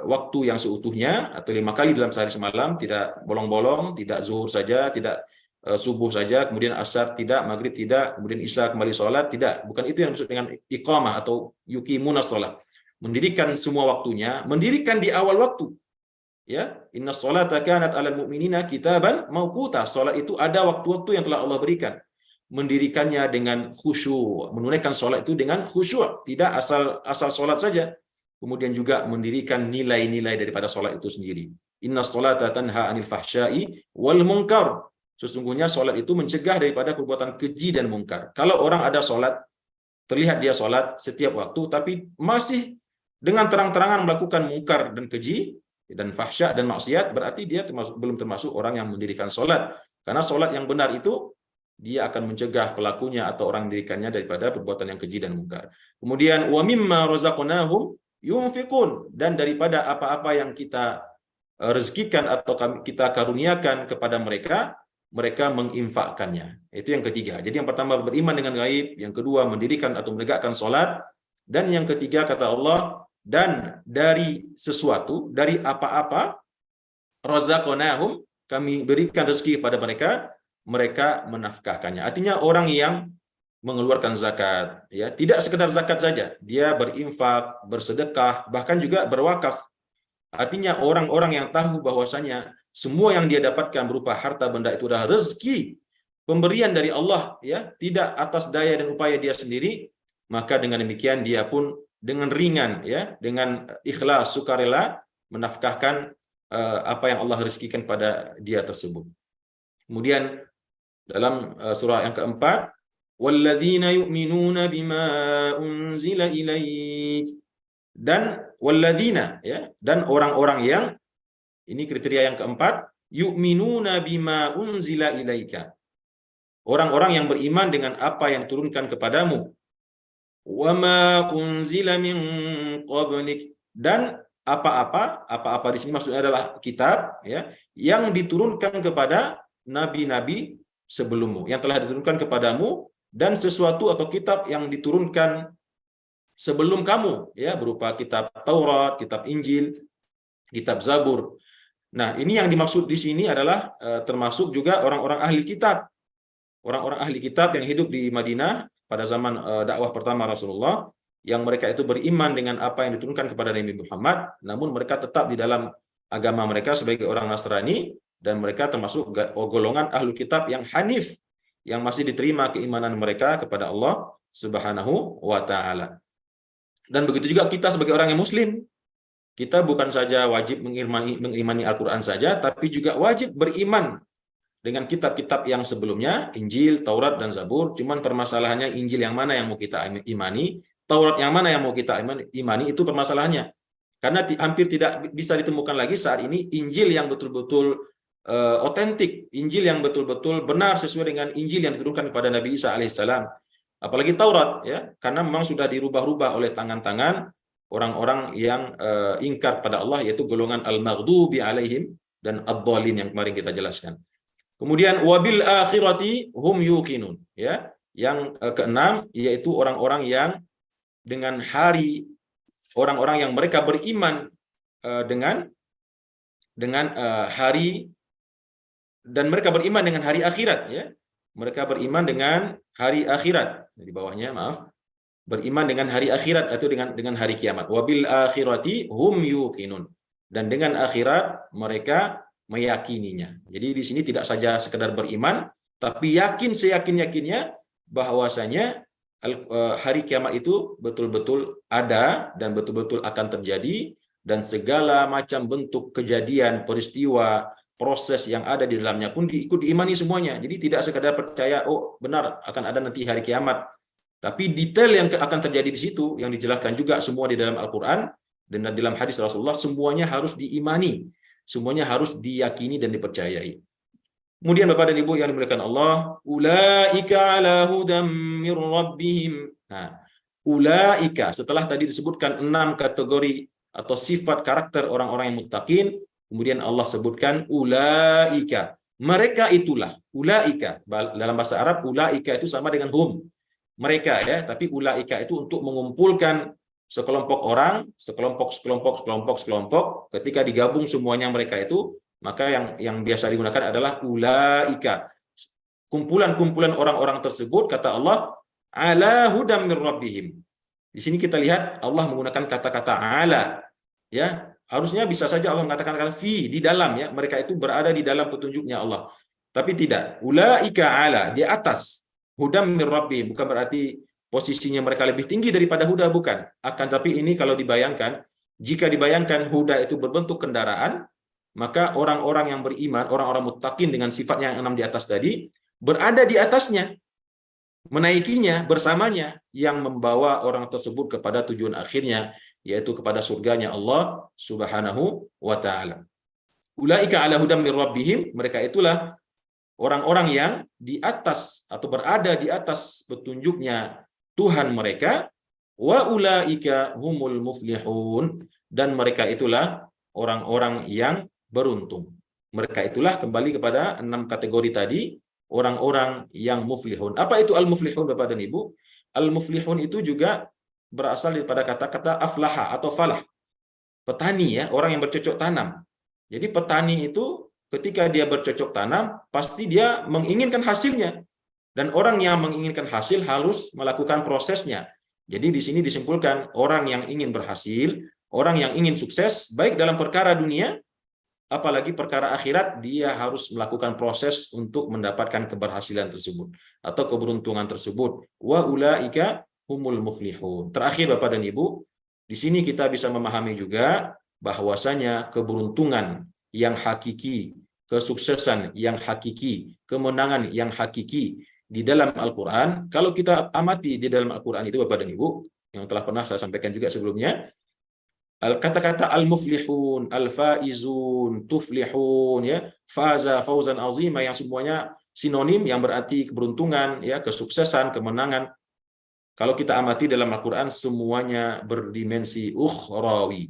waktu yang seutuhnya atau 5 kali dalam sehari semalam, tidak bolong-bolong, tidak zuhur saja, tidak subuh saja, kemudian asar tidak, maghrib tidak, kemudian isya kembali sholat, tidak. Bukan itu yang dimaksud dengan iqamah atau yuqimunas shalah. Mendirikan semua waktunya, mendirikan di awal waktu. Ya, inna sholata kanat 'alal mu'minina kitaban mauquta. Salat itu ada waktu-waktu yang telah Allah berikan. Mendirikannya dengan khusyuk, menunaikan sholat itu dengan khusyuk, tidak asal sholat saja. Kemudian juga mendirikan nilai-nilai daripada sholat itu sendiri. Inna sholata tanha 'anil fahsya'i wal munkar. Sesungguhnya sholat itu mencegah daripada perbuatan keji dan mungkar. Kalau orang ada sholat, terlihat dia sholat setiap waktu, tapi masih dengan terang-terangan melakukan mungkar dan keji dan fahsya dan maksiat, berarti dia belum termasuk orang yang mendirikan sholat. Karena sholat yang benar itu dia akan mencegah pelakunya atau orang mendirikannya daripada perbuatan yang keji dan mungkar. Kemudian wa mimma razaqnahum yunfiqun, dan daripada apa-apa yang kita rezekikan atau kita karuniakan kepada mereka, mereka menginfakkannya. Itu yang ketiga. Jadi yang pertama beriman dengan gaib, yang kedua mendirikan atau menegakkan salat, dan yang ketiga kata Allah, dan dari sesuatu, dari apa-apa razaqnahum, kami berikan rezeki kepada mereka, mereka menafkahkannya. Artinya orang yang mengeluarkan zakat, ya, tidak sekedar zakat saja, dia berinfak, bersedekah, bahkan juga berwakaf. Artinya orang-orang yang tahu bahwasanya semua yang dia dapatkan berupa harta benda itu adalah rezeki, pemberian dari Allah, ya, tidak atas daya dan upaya dia sendiri, maka dengan demikian dia pun dengan ringan, ya, dengan ikhlas, sukarela menafkahkan apa yang Allah rezekikan pada dia tersebut. Kemudian dalam surah yang keempat, walladzina yu'minuna bima unzila ilaik, dan walladzina, ya, dan orang-orang yang, ini kriteria yang keempat, yu'minuna bima unzila ilaika, orang-orang yang beriman dengan apa yang turunkan kepadamu, wama unzila min qablik, dan apa-apa di sini maksudnya adalah kitab, ya, yang diturunkan kepada nabi-nabi sebelummu, yang telah diturunkan kepadamu, dan sesuatu atau kitab yang diturunkan sebelum kamu, ya, berupa kitab Taurat, kitab Injil, kitab Zabur. Nah, ini yang dimaksud di sini adalah termasuk juga orang-orang ahli kitab. Orang-orang ahli kitab yang hidup di Madinah pada zaman dakwah pertama Rasulullah, yang mereka itu beriman dengan apa yang diturunkan kepada Nabi Muhammad, namun mereka tetap di dalam agama mereka sebagai orang Nasrani, dan mereka termasuk golongan ahli kitab yang hanif, yang masih diterima keimanan mereka kepada Allah Subhanahu wa Ta'ala. Dan begitu juga kita sebagai orang yang Muslim, kita bukan saja wajib mengimani Al-Quran saja, tapi juga wajib beriman dengan kitab-kitab yang sebelumnya, Injil, Taurat, dan Zabur. Cuman permasalahannya Injil yang mana yang mau kita imani, Taurat yang mana yang mau kita imani, itu permasalahannya. Karena hampir tidak bisa ditemukan lagi saat ini Injil yang betul-betul otentik, Injil yang betul-betul benar sesuai dengan Injil yang diturunkan kepada Nabi Isa alaihissalam. Apalagi Taurat, ya, karena memang sudah dirubah-rubah oleh tangan-tangan orang-orang yang ingkar pada Allah, yaitu golongan al-maghdubi alaihim dan ad-dhalin yang kemarin kita jelaskan. Kemudian wabil akhirati hum yuqinun, ya. Yang keenam yaitu orang-orang yang dengan hari, orang-orang yang mereka beriman dengan hari, dan mereka beriman dengan hari akhirat, ya. Mereka beriman dengan hari akhirat. Di bawahnya, maaf. Beriman dengan hari akhirat atau dengan hari kiamat. Wabil akhirati hum yuqinun. Dan dengan akhirat mereka meyakininya. Jadi di sini tidak saja sekedar beriman, tapi yakin seyakin-yakinnya bahwasanya hari kiamat itu betul-betul ada dan betul-betul akan terjadi, dan segala macam bentuk kejadian, peristiwa, proses yang ada di dalamnya pun ikut diimani semuanya. Jadi tidak sekadar percaya, oh benar akan ada nanti hari kiamat, tapi detail yang akan terjadi di situ yang dijelaskan juga semua di dalam Al-Quran dan dalam hadis Rasulullah, semuanya harus diimani, semuanya harus diyakini dan dipercayai. Kemudian Bapak dan Ibu yang dimuliakan Allah, ulaika ala hudam mir rabbihim. Nah, ulaika, setelah tadi disebutkan 6 kategori atau sifat karakter orang-orang yang muttaqin, kemudian Allah sebutkan ulaika. Mereka itulah, ulaika. Dalam bahasa Arab, ulaika itu sama dengan hum. Mereka, ya, tapi ulaika itu untuk mengumpulkan sekelompok orang, sekelompok, ketika digabung semuanya mereka itu, maka yang biasa digunakan adalah ulaika. Kumpulan-kumpulan orang-orang tersebut, kata Allah, ala hudam mir rabbihim. Di sini kita lihat Allah menggunakan kata-kata ala, ya. Harusnya bisa saja Allah mengatakan kata fi, di dalam, ya. Mereka itu berada di dalam petunjuknya Allah. Tapi tidak. Ulaika ala, di atas. Hudam mir rabbihim, bukan berarti posisinya mereka lebih tinggi daripada huda, bukan. Akan tapi ini kalau dibayangkan, jika dibayangkan huda itu berbentuk kendaraan, maka orang-orang yang beriman, orang-orang muttaqin dengan sifatnya yang 6 di atas tadi, berada di atasnya, menaikinya bersamanya, yang membawa orang tersebut kepada tujuan akhirnya, yaitu kepada surganya Allah Subhanahu wa Ta'ala. Ulaika ala hudam mir rabbihim, mereka itulah orang-orang yang di atas atau berada di atas petunjuknya Tuhan mereka. Wa ulaika humul muflihun, dan mereka itulah orang-orang yang beruntung. Mereka itulah, kembali kepada 6 kategori tadi, orang-orang yang muflihun. Apa itu al-muflihun Bapak dan Ibu? Al-muflihun itu juga berasal daripada kata-kata aflaha atau falah. Petani, ya, orang yang bercocok tanam. Jadi petani itu ketika dia bercocok tanam, pasti dia menginginkan hasilnya. Dan orang yang menginginkan hasil harus melakukan prosesnya. Jadi di sini disimpulkan, orang yang ingin berhasil, orang yang ingin sukses, baik dalam perkara dunia, apalagi perkara akhirat, dia harus melakukan proses untuk mendapatkan keberhasilan tersebut atau keberuntungan tersebut. Wa ulaika humul muflihun. Terakhir Bapak dan Ibu, di sini kita bisa memahami juga bahwasanya keberuntungan yang hakiki, kesuksesan yang hakiki, kemenangan yang hakiki di dalam Al-Quran, kalau kita amati di dalam Al-Quran itu Bapak dan Ibu, yang telah pernah saya sampaikan juga sebelumnya, kata-kata al-muflihun, al-faizun, tuflihun, ya, faza, fauzan azima, yang semuanya sinonim yang berarti keberuntungan, ya, kesuksesan, kemenangan. Kalau kita amati dalam Al-Quran, semuanya berdimensi ukhrawi.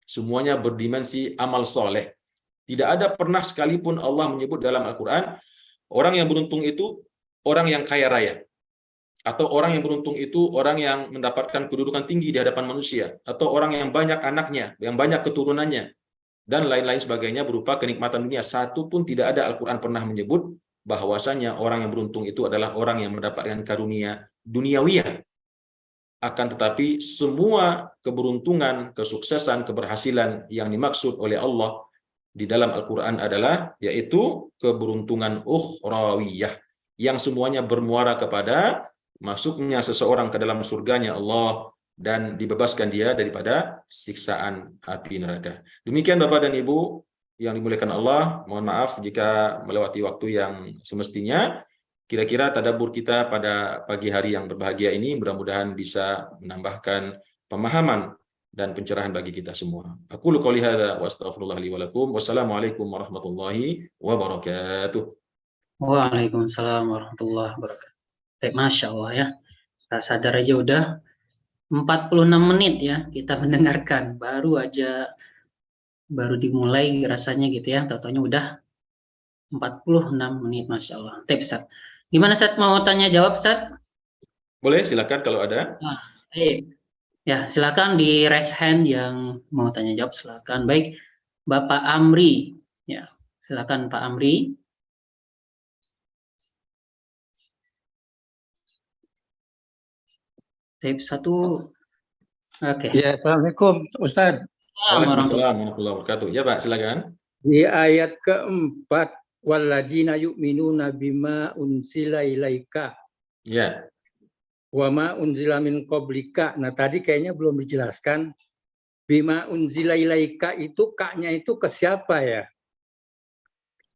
Semuanya berdimensi amal soleh. Tidak ada pernah sekalipun Allah menyebut dalam Al-Quran, orang yang beruntung itu orang yang kaya raya. Atau orang yang beruntung itu orang yang mendapatkan kedudukan tinggi di hadapan manusia. Atau orang yang banyak anaknya, yang banyak keturunannya. dan lain-lain sebagainya berupa kenikmatan dunia. Satu pun tidak ada Al-Quran pernah menyebut bahwasanya orang yang beruntung itu adalah orang yang mendapatkan karunia duniawiyah. Akan tetapi semua keberuntungan, kesuksesan, keberhasilan yang dimaksud oleh Allah di dalam Al-Quran adalah yaitu keberuntungan ukhrawiyah yang semuanya bermuara kepada masuknya seseorang ke dalam surganya Allah dan dibebaskan dia daripada siksaan api neraka. Demikian Bapak dan Ibu yang dimuliakan Allah, mohon maaf jika melewati waktu yang semestinya. Kira-kira tadabbur kita pada pagi hari yang berbahagia ini mudah-mudahan bisa menambahkan pemahaman dan pencerahan bagi kita semua. Aku qouli hadza wa astaghfirullah li wa lakum. Wassalamualaikum warahmatullahi wabarakatuh. Waalaikumsalam warahmatullahi wabarakatuh. Masya Allah ya. Nggak sadar aja udah 46 menit ya kita mendengarkan. Baru dimulai rasanya gitu ya. Totalnya udah 46 menit, Masya Allah. Ustaz. Gimana Ustaz, mau tanya jawab Ustaz? Boleh, silakan kalau ada. Ya, silakan di raise hand yang mau tanya jawab, silakan. Baik, Bapak Amri. Ya, silakan Pak Amri. Tip 1. Oke. Ya, Assalamualaikum Ustaz. Waalaikumsalam warahmatullahi wabarakatuh. Ya Pak, silakan. Di ayat keempat, walladzina yu'minuna bima unzila ilaika. Ya. Wa ma unzila min qablika. Nah, tadi kayaknya belum dijelaskan. Bima unzila ilaika itu kaknya itu ke siapa ya?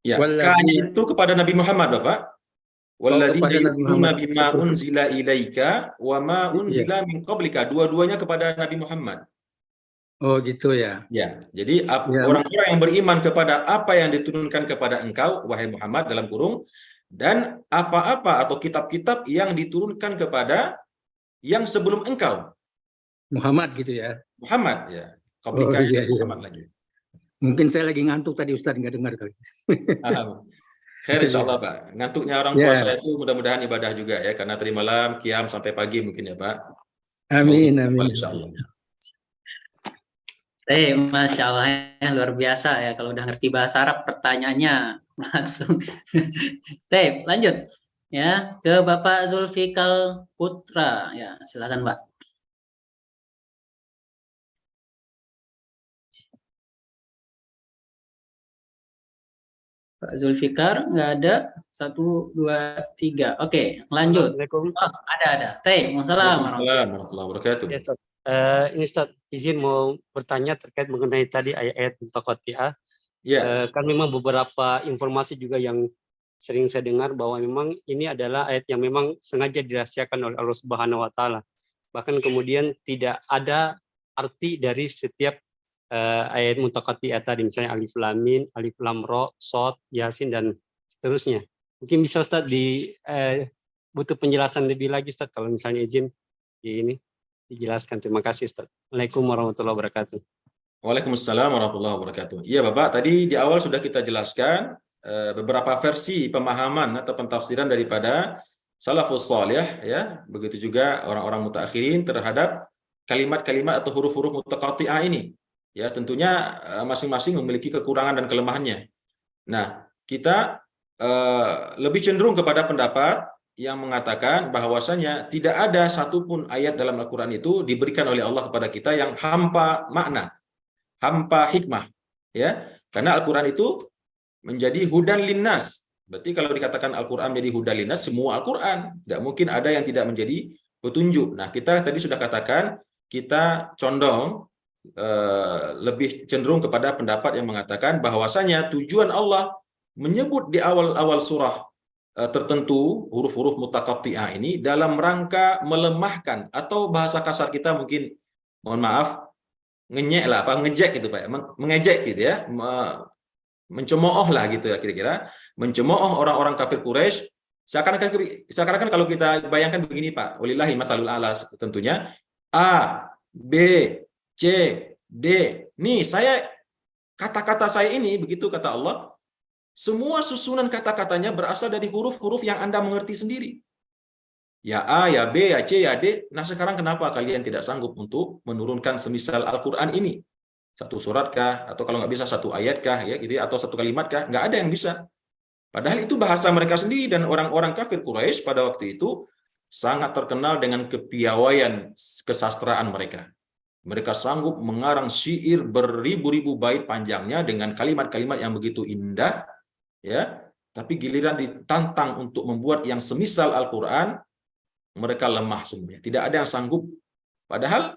Ya, kaknya itu kepada Nabi Muhammad, Bapak. Walladzina yu'minuna bima unzila ilaika wa ma unzila min qablika. Dua-duanya kepada Nabi Muhammad. Oh, gitu ya. Ya, jadi orang-orang yang beriman kepada apa yang diturunkan kepada engkau, wahai Muhammad, dalam kurung, dan apa-apa atau kitab-kitab yang diturunkan kepada yang sebelum engkau. Muhammad gitu ya. Muhammad, ya. Qablika Muhammad lagi. Mungkin saya lagi ngantuk tadi Ustaz, nggak dengar kali. Khair insyaallah Pak. Ngantuknya orang puasa itu mudah-mudahan ibadah juga ya, karena tadi malam qiyam sampai pagi mungkin ya Pak. Amin, amin. Insyaallah. Masya Allah ya, luar biasa ya, kalau udah ngerti bahasa Arab pertanyaannya langsung. Lanjut ya ke Bapak Zulfikar Putra ya, silakan Pak. Pak Zulfikar nggak ada. 1, 2, 3. Oke, lanjut. Assalamualaikum. Oh, ada. Waalaikumsalam warahmatullahi wabarakatuh. Ya, Ustaz. Ini Ustaz, izin mau bertanya terkait mengenai tadi ayat-ayat Muttaqati'ah. Ya. Kan memang beberapa informasi juga yang sering saya dengar bahwa memang ini adalah ayat yang memang sengaja dirahasiakan oleh Allah Subhanahu wa taala. Bahkan kemudian tidak ada arti dari setiap ayat Muttaqati'ah tadi, misalnya alif lam mim, alif lam ra, shad, yasin dan seterusnya. Mungkin bisa Ustaz butuh penjelasan lebih lagi Ustaz, kalau misalnya izin ini dijelaskan. Terima kasih Ustaz. Assalamualaikum warahmatullahi wabarakatuh. Waalaikumsalam warahmatullahi wabarakatuh. Iya Bapak, tadi di awal sudah kita jelaskan beberapa versi pemahaman atau pentafsiran daripada salafus salih ya, begitu juga orang-orang mutaakhirin terhadap kalimat-kalimat atau huruf-huruf muttaqati'ah ini. Ya, tentunya masing-masing memiliki kekurangan dan kelemahannya. Nah, kita lebih cenderung kepada pendapat yang mengatakan bahwasanya tidak ada satupun ayat dalam Al-Quran itu diberikan oleh Allah kepada kita yang hampa makna, hampa hikmah, ya. Karena Al-Quran itu menjadi hudan linnas. Berarti kalau dikatakan Al-Quran menjadi hudan linnas, semua Al-Quran. Tidak mungkin ada yang tidak menjadi petunjuk. Nah, kita tadi sudah katakan, kita condong lebih cenderung kepada pendapat yang mengatakan bahwasanya tujuan Allah menyebut di awal-awal surah tertentu huruf-huruf muttaqati'ah ini dalam rangka melemahkan, atau bahasa kasar kita mungkin mohon maaf ngenyek lah, apa ngejek gitu Pak, mengejek gitu ya, mencemooh lah gitu ya, kira-kira mencemooh orang-orang kafir Quraisy. Seakan-akan kalau kita bayangkan begini Pak, walillahi matsalul a'la, tentunya A, B, C, D. Nih kata-kata saya ini, begitu kata Allah, semua susunan kata-katanya berasal dari huruf-huruf yang Anda mengerti sendiri. Ya A, ya B, ya C, ya D. Nah sekarang kenapa kalian tidak sanggup untuk menurunkan semisal Al-Quran ini? Satu surat kah? Atau kalau nggak bisa satu ayat kah? Ya, gitu ya. Atau satu kalimat kah? Nggak ada yang bisa. Padahal itu bahasa mereka sendiri, dan orang-orang kafir Quraisy pada waktu itu sangat terkenal dengan kepiawaian kesastraan mereka. Mereka sanggup mengarang syair beribu-ribu bait panjangnya dengan kalimat-kalimat yang begitu indah, ya. Tapi giliran ditantang untuk membuat yang semisal Al-Quran, mereka lemah semuanya. Tidak ada yang sanggup. Padahal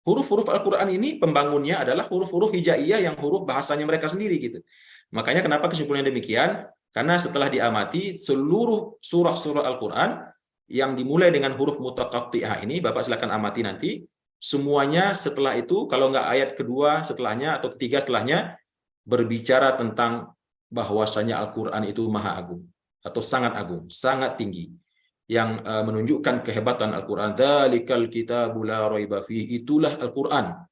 huruf-huruf Al-Quran ini pembangunnya adalah huruf-huruf hijaiyah yang huruf bahasanya mereka sendiri gitu. Makanya kenapa kesimpulannya demikian? Karena setelah diamati seluruh surah-surah Al-Quran yang dimulai dengan huruf mutaqatti'ah ini, Bapak silakan amati nanti, semuanya setelah itu, kalau nggak ayat kedua setelahnya atau ketiga setelahnya, berbicara tentang bahwasanya Al-Quran itu maha agung atau sangat agung, sangat tinggi, yang menunjukkan kehebatan Al-Quran. Dzalikal kitabu la raiba fihi, itulah Al-Quran.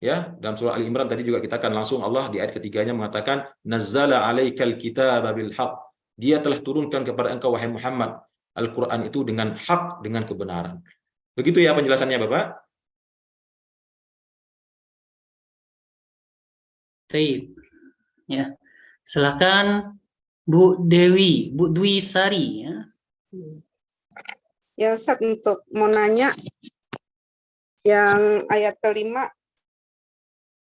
Ya, dalam surah Ali Imran tadi juga kita akan langsung Allah di ayat ketiganya mengatakan nazzala 'alaikal kitaba bil haqq. Dia telah turunkan kepada engkau wahai Muhammad Al-Quran itu dengan hak, dengan kebenaran. Begitu ya penjelasannya Bapak. Baik. Ya. Silakan Bu Dewi, Bu Dwi Sari ya. Ya Ustaz, untuk mau nanya yang ayat kelima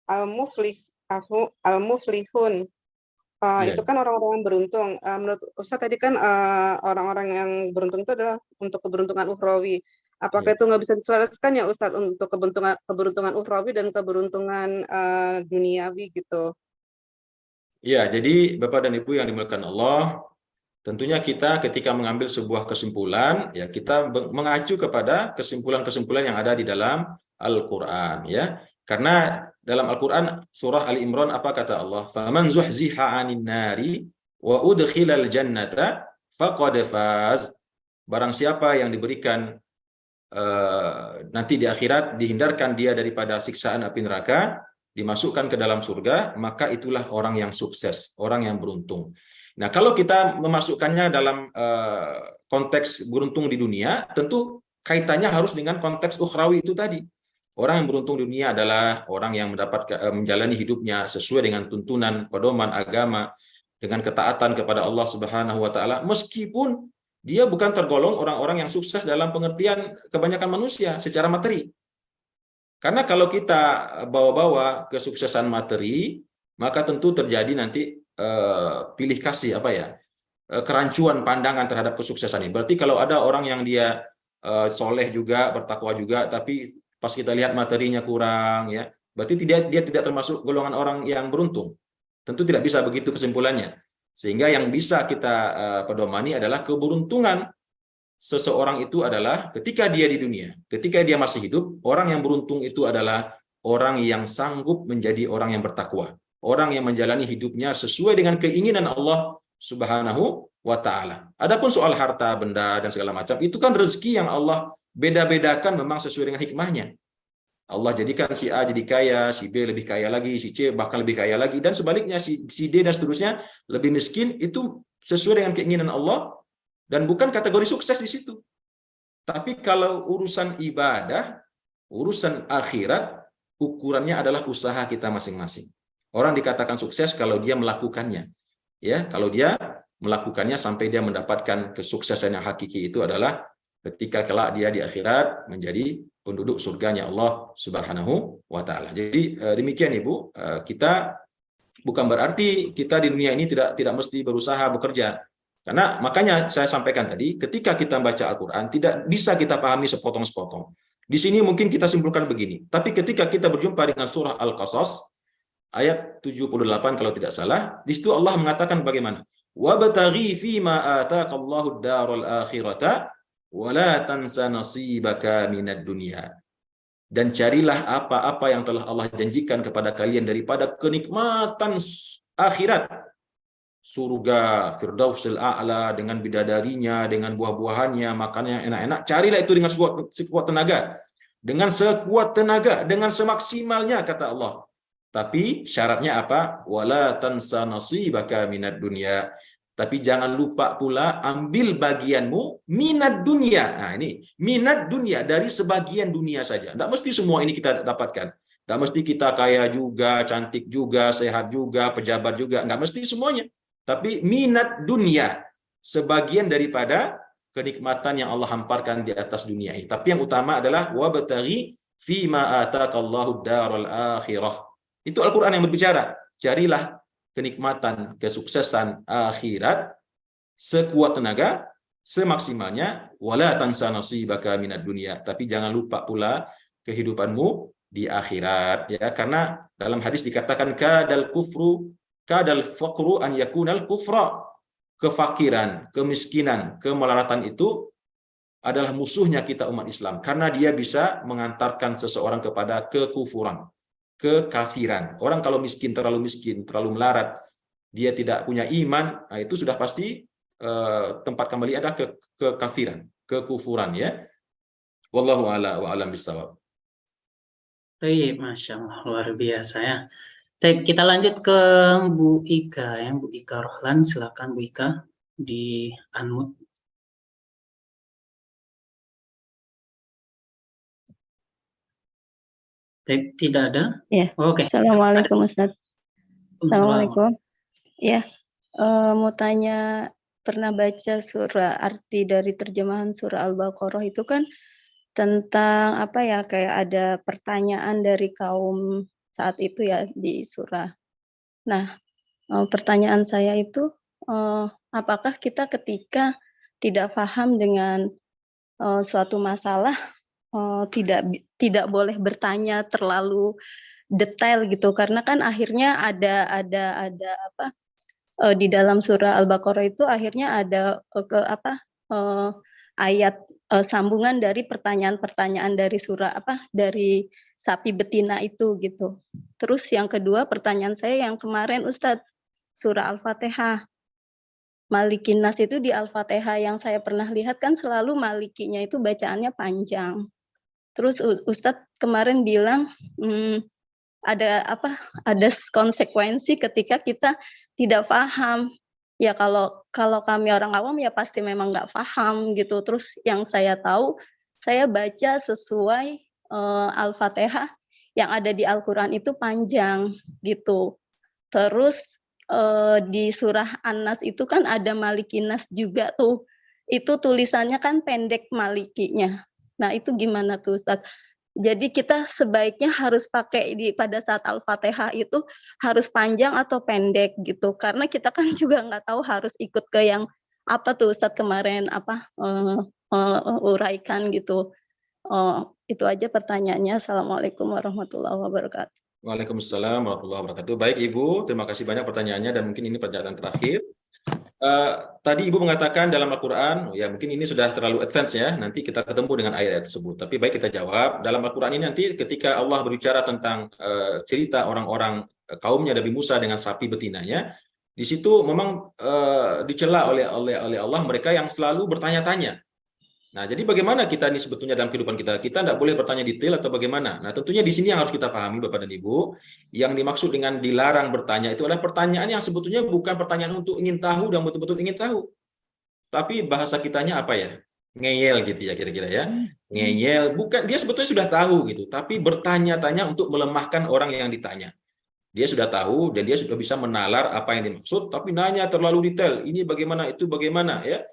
al-muflihun, itu kan orang-orang yang beruntung. Menurut Ustaz tadi kan orang-orang yang beruntung itu adalah untuk keberuntungan ukhrawi. Apakah itu nggak bisa diselaraskan ya Ustaz untuk keberuntungan ukhrawi dan keberuntungan duniawi gitu? Ya, jadi Bapak dan Ibu yang dimuliakan Allah, tentunya kita ketika mengambil sebuah kesimpulan, ya kita mengacu kepada kesimpulan-kesimpulan yang ada di dalam Al-Quran, ya. Karena dalam Al-Quran surah Ali Imran apa kata Allah? Faman zuhziha 'anil nari wa udkhilal jannata faqad faz. Barang siapa yang diberikan nanti di akhirat dihindarkan dia daripada siksaan api neraka, dimasukkan ke dalam surga, maka itulah orang yang sukses, orang yang beruntung. Nah, kalau kita memasukkannya dalam konteks beruntung di dunia, tentu kaitannya harus dengan konteks ukhrawi itu tadi. Orang yang beruntung di dunia adalah orang yang menjalani hidupnya sesuai dengan tuntunan pedoman agama, dengan ketaatan kepada Allah Subhanahu wa taala, meskipun dia bukan tergolong orang-orang yang sukses dalam pengertian kebanyakan manusia secara materi. Karena kalau kita bawa-bawa kesuksesan materi, maka tentu terjadi nanti pilih kasih kerancuan pandangan terhadap kesuksesan ini. Berarti kalau ada orang yang dia soleh juga, bertakwa juga, tapi pas kita lihat materinya kurang, ya, berarti dia tidak termasuk golongan orang yang beruntung. Tentu tidak bisa begitu kesimpulannya. Sehingga yang bisa kita pedomani adalah keberuntungan seseorang itu adalah ketika dia di dunia, ketika dia masih hidup, orang yang beruntung itu adalah orang yang sanggup menjadi orang yang bertakwa, orang yang menjalani hidupnya sesuai dengan keinginan Allah Subhanahu wa taala. Adapun soal harta benda dan segala macam, itu kan rezeki yang Allah beda-bedakan memang sesuai dengan hikmahnya. Allah jadikan si A jadi kaya, si B lebih kaya lagi, si C bahkan lebih kaya lagi, dan sebaliknya si D dan seterusnya lebih miskin, itu sesuai dengan keinginan Allah. Dan bukan kategori sukses di situ. Tapi kalau urusan ibadah, urusan akhirat, ukurannya adalah usaha kita masing-masing. Orang dikatakan sukses kalau dia melakukannya. Ya, kalau dia melakukannya sampai dia mendapatkan kesuksesan yang hakiki, itu adalah ketika kelak dia di akhirat menjadi penduduk surganya Allah Subhanahu wa taala. Jadi demikian Ibu, kita bukan berarti kita di dunia ini tidak mesti berusaha bekerja. Karena makanya saya sampaikan tadi, ketika kita baca Al-Quran, tidak bisa kita pahami sepotong-sepotong. Di sini mungkin kita simpulkan begini, tapi ketika kita berjumpa dengan surah Al-Qasas, ayat 78 kalau tidak salah, di situ Allah mengatakan bagaimana? وَابْتَغِي فِيمَا آتَاكَ اللَّهُ الدَّارَ الْآخِرَةَ وَلَا تَنْسَ نَصِيبَكَ مِنَ الدُّنْيَا. Dan carilah apa-apa yang telah Allah janjikan kepada kalian daripada kenikmatan akhirat. Surga Firdausil A'la dengan bidadarinya, dengan buah-buahannya, makannya yang enak-enak. Carilah itu dengan sekuat tenaga. Dengan sekuat tenaga, dengan semaksimalnya kata Allah. Tapi syaratnya apa? Wala tansa nasibaka minad dunya. Tapi jangan lupa pula ambil bagianmu minad dunya. Nah ini minad dunya, dari sebagian dunia saja. Tidak mesti semua ini kita dapatkan. Nggak mesti kita kaya juga, cantik juga, sehat juga, pejabat juga. Nggak mesti semuanya. Tapi minat dunia, sebagian daripada kenikmatan yang Allah hamparkan di atas dunia ini. Tapi yang utama adalah wabtaghi fima ataqallahu daral akhirah. Itu Al-Quran yang berbicara. Carilah kenikmatan, kesuksesan akhirat sekuat tenaga, semaksimalnya, wala tansa nasibaka minad dunya. Tapi jangan lupa pula kehidupanmu di akhirat, ya, karena dalam hadis dikatakan kadal faqru an yakunal kufra. Kefakiran, kemiskinan, kemelaratan itu adalah musuhnya kita umat Islam, karena dia bisa mengantarkan seseorang kepada kekufuran, kekafiran. Orang kalau miskin, terlalu melarat, dia tidak punya iman, nah itu sudah pasti tempat kembali ada kekafiran, kekufuran, ya. Wallahu a'lam bishawab. Baik, Masya Allah, luar biasa ya. Baik, kita lanjut ke Bu Ika ya, Bu Ika Rohlan, silakan Bu Ika di unmute. Baik, tidak ada? Ya. Oke. Assalamualaikum Ustaz. Assalamualaikum. Ya, mau tanya, pernah baca surah, arti dari terjemahan surah Al-Baqarah itu kan tentang apa ya, kayak ada pertanyaan dari kaum saat itu ya di surah. Nah, pertanyaan saya itu, apakah kita ketika tidak paham dengan suatu masalah, tidak boleh bertanya terlalu detail gitu, karena kan akhirnya ada apa, di dalam surah Al-Baqarah itu akhirnya ada ayat sambungan dari pertanyaan-pertanyaan dari surah dari sapi betina itu gitu. Terus yang kedua, pertanyaan saya yang kemarin Ustadz, surah Al-Fatihah. Malikin Nas itu di Al-Fatihah yang saya pernah lihat kan selalu malikinya itu bacaannya panjang. Terus Ustadz kemarin bilang ada konsekuensi ketika kita tidak paham. Ya kalau kami orang awam ya pasti memang nggak paham gitu. Terus yang saya tahu, saya baca sesuai Al-Fatihah yang ada di Al-Quran itu panjang gitu. Terus di surah An-Nas itu kan ada Malikinas juga tuh. Itu tulisannya kan pendek malikinya. Nah itu gimana tuh Ustadz? Jadi kita sebaiknya harus pakai pada saat Al-Fatihah itu harus panjang atau pendek gitu. Karena kita kan juga nggak tahu harus ikut ke yang apa tuh Ustadz kemarin uraikan gitu. Itu aja pertanyaannya. Assalamualaikum warahmatullahi wabarakatuh. Waalaikumsalam warahmatullahi wabarakatuh. Baik Ibu, terima kasih banyak pertanyaannya dan mungkin ini pertanyaan terakhir. Tadi Ibu mengatakan dalam Al-Quran, ya mungkin ini sudah terlalu advance ya, nanti kita ketemu dengan ayat tersebut. Tapi baik kita jawab, dalam Al-Quran ini nanti ketika Allah berbicara tentang cerita orang-orang kaumnya Nabi Musa dengan sapi betinanya, di situ memang dicela oleh Allah mereka yang selalu bertanya-tanya. Nah, jadi bagaimana kita ini sebetulnya dalam kehidupan kita? Kita tidak boleh bertanya detail atau bagaimana? Nah, tentunya di sini yang harus kita pahami Bapak dan Ibu, yang dimaksud dengan dilarang bertanya itu adalah pertanyaan yang sebetulnya bukan pertanyaan untuk ingin tahu dan betul-betul ingin tahu. Tapi bahasa kitanya apa ya? Ngeyel gitu ya kira-kira ya. Ngeyel, bukan, dia sebetulnya sudah tahu gitu, tapi bertanya-tanya untuk melemahkan orang yang ditanya. Dia sudah tahu dan dia sudah bisa menalar apa yang dimaksud, tapi nanya terlalu detail. Ini bagaimana, itu bagaimana ya.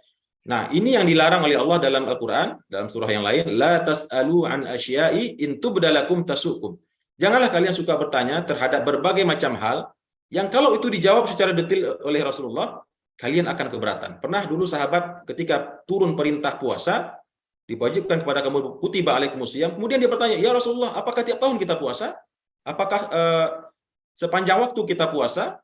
Nah, ini yang dilarang oleh Allah dalam Al-Quran, dalam surah yang lain, la tas'alu an asya'i in tubdalakum tasukum. Janganlah kalian suka bertanya terhadap berbagai macam hal yang kalau itu dijawab secara detail oleh Rasulullah, kalian akan keberatan. Pernah dulu sahabat ketika turun perintah puasa, diwajibkan kepada kamu kutiba alaikumusiyam, kemudian dia bertanya, ya Rasulullah, apakah tiap tahun kita puasa? Apakah sepanjang waktu kita puasa?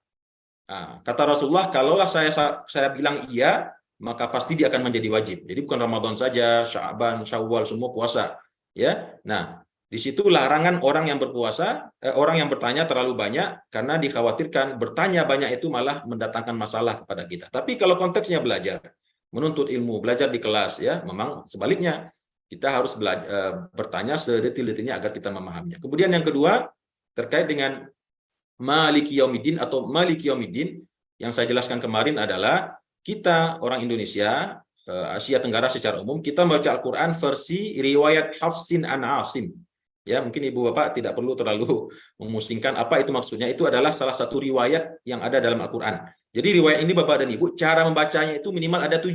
Nah, kata Rasulullah, kalaulah saya bilang iya, maka pasti dia akan menjadi wajib. Jadi bukan Ramadan saja, Sya'ban, Syawal semua puasa, ya. Nah, di situ larangan orang yang berpuasa, orang yang bertanya terlalu banyak karena dikhawatirkan bertanya banyak itu malah mendatangkan masalah kepada kita. Tapi kalau konteksnya belajar, menuntut ilmu, belajar di kelas, ya, memang sebaliknya kita harus bertanya sedetil-detilnya agar kita memahaminya. Kemudian yang kedua terkait dengan Maliki Yaumiddin atau Maliki Yaumiddin yang saya jelaskan kemarin adalah kita orang Indonesia, Asia Tenggara secara umum, kita membaca Al-Quran versi riwayat Hafsin an Asim. Ya, mungkin Ibu Bapak tidak perlu terlalu memusingkan apa itu maksudnya. Itu adalah salah satu riwayat yang ada dalam Al-Quran. Jadi riwayat ini Bapak dan Ibu, cara membacanya itu minimal ada 7.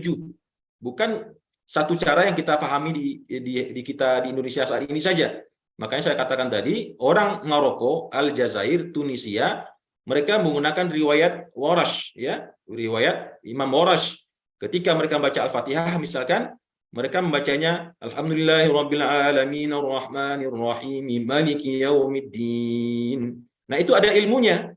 Bukan satu cara yang kita pahami di kita di Indonesia saat ini saja. Makanya saya katakan tadi, orang Maroko, Aljazair, Tunisia, mereka menggunakan riwayat Warash, ya, riwayat Imam Warash. Ketika mereka membaca Al-Fatihah misalkan, mereka membacanya Alhamdulillahirabbil alamin arrahmanir rahim maliki yaumiddin. Nah, itu ada ilmunya.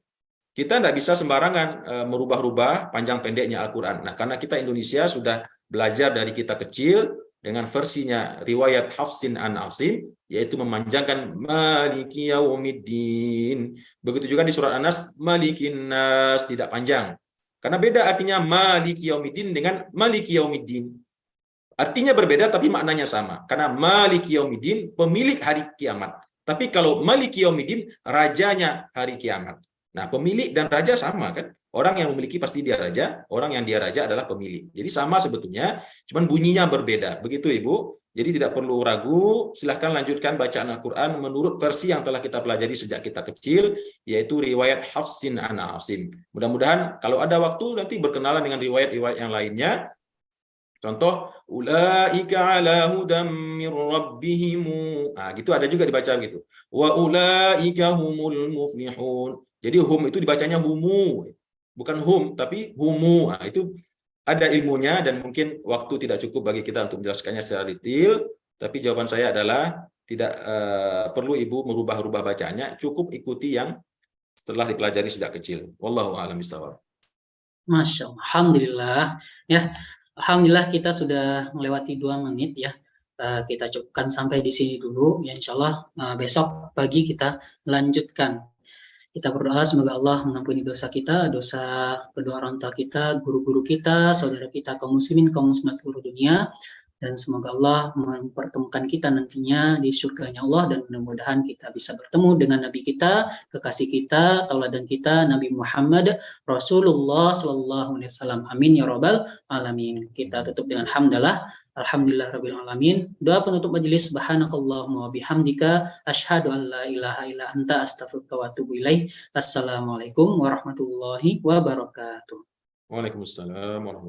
Kita tidak bisa sembarangan merubah-rubah panjang pendeknya Al-Quran. Nah, karena kita Indonesia sudah belajar dari kita kecil dengan versinya riwayat Hafsin an Asim, yaitu memanjangkan maliki yaumiddin. Begitu juga di surat An-Nas malikin nas, tidak panjang. Karena beda artinya maliki yaumiddin dengan maliki yaumiddin. Artinya berbeda tapi maknanya sama. Karena maliki yaumiddin pemilik hari kiamat. Tapi kalau maliki yaumiddin rajanya hari kiamat. Nah, pemilik dan raja sama kan? Orang yang memiliki pasti dia raja, orang yang dia raja adalah pemilik. Jadi sama sebetulnya, cuman bunyinya berbeda. Begitu Ibu. Jadi tidak perlu ragu, silahkan lanjutkan bacaan Al-Quran menurut versi yang telah kita pelajari sejak kita kecil, yaitu riwayat Hafsin an Asim. Mudah-mudahan kalau ada waktu nanti berkenalan dengan riwayat-riwayat yang lainnya. Contoh, ulaika ala hudam mir rabbihim. Nah, gitu ada juga dibaca gitu. Wa ulaika humul muflihun. Jadi hum itu dibacanya humu. Bukan hum, tapi humu. Nah, itu ada ilmunya dan mungkin waktu tidak cukup bagi kita untuk menjelaskannya secara detail. Tapi jawaban saya adalah tidak perlu Ibu merubah-rubah bacanya. Cukup ikuti yang setelah dipelajari sejak kecil. Wallahu a'lam bishawab. Masya Allah. Alhamdulillah. Ya. Alhamdulillah kita sudah melewati 2 menit ya. Kita cukupkan sampai di sini dulu. Ya, insya Allah besok pagi kita lanjutkan. Kita berdoa semoga Allah mengampuni dosa kita, dosa kedua orang tua kita, guru-guru kita, saudara kita kaum muslimin, kaum muslimat seluruh dunia. Dan semoga Allah mempertemukan kita nantinya di surganya Allah, dan mudah-mudahan kita bisa bertemu dengan Nabi kita, kekasih kita, tauladan kita, Nabi Muhammad Rasulullah Sallallahu Alaihi Wasallam. Amin ya Rabbal Alamin. Kita tutup dengan hamdalah. Alhamdulillah Rabbil Alamin. Doa penutup majelis, subhanakallahumma wa bihamdika asyhadu an la ilaha illa anta astaghfiruka wa atubu ilaik. Assalamualaikum warahmatullahi wabarakatuh. Waalaikumsalam warahmatullahi wabarakatuh.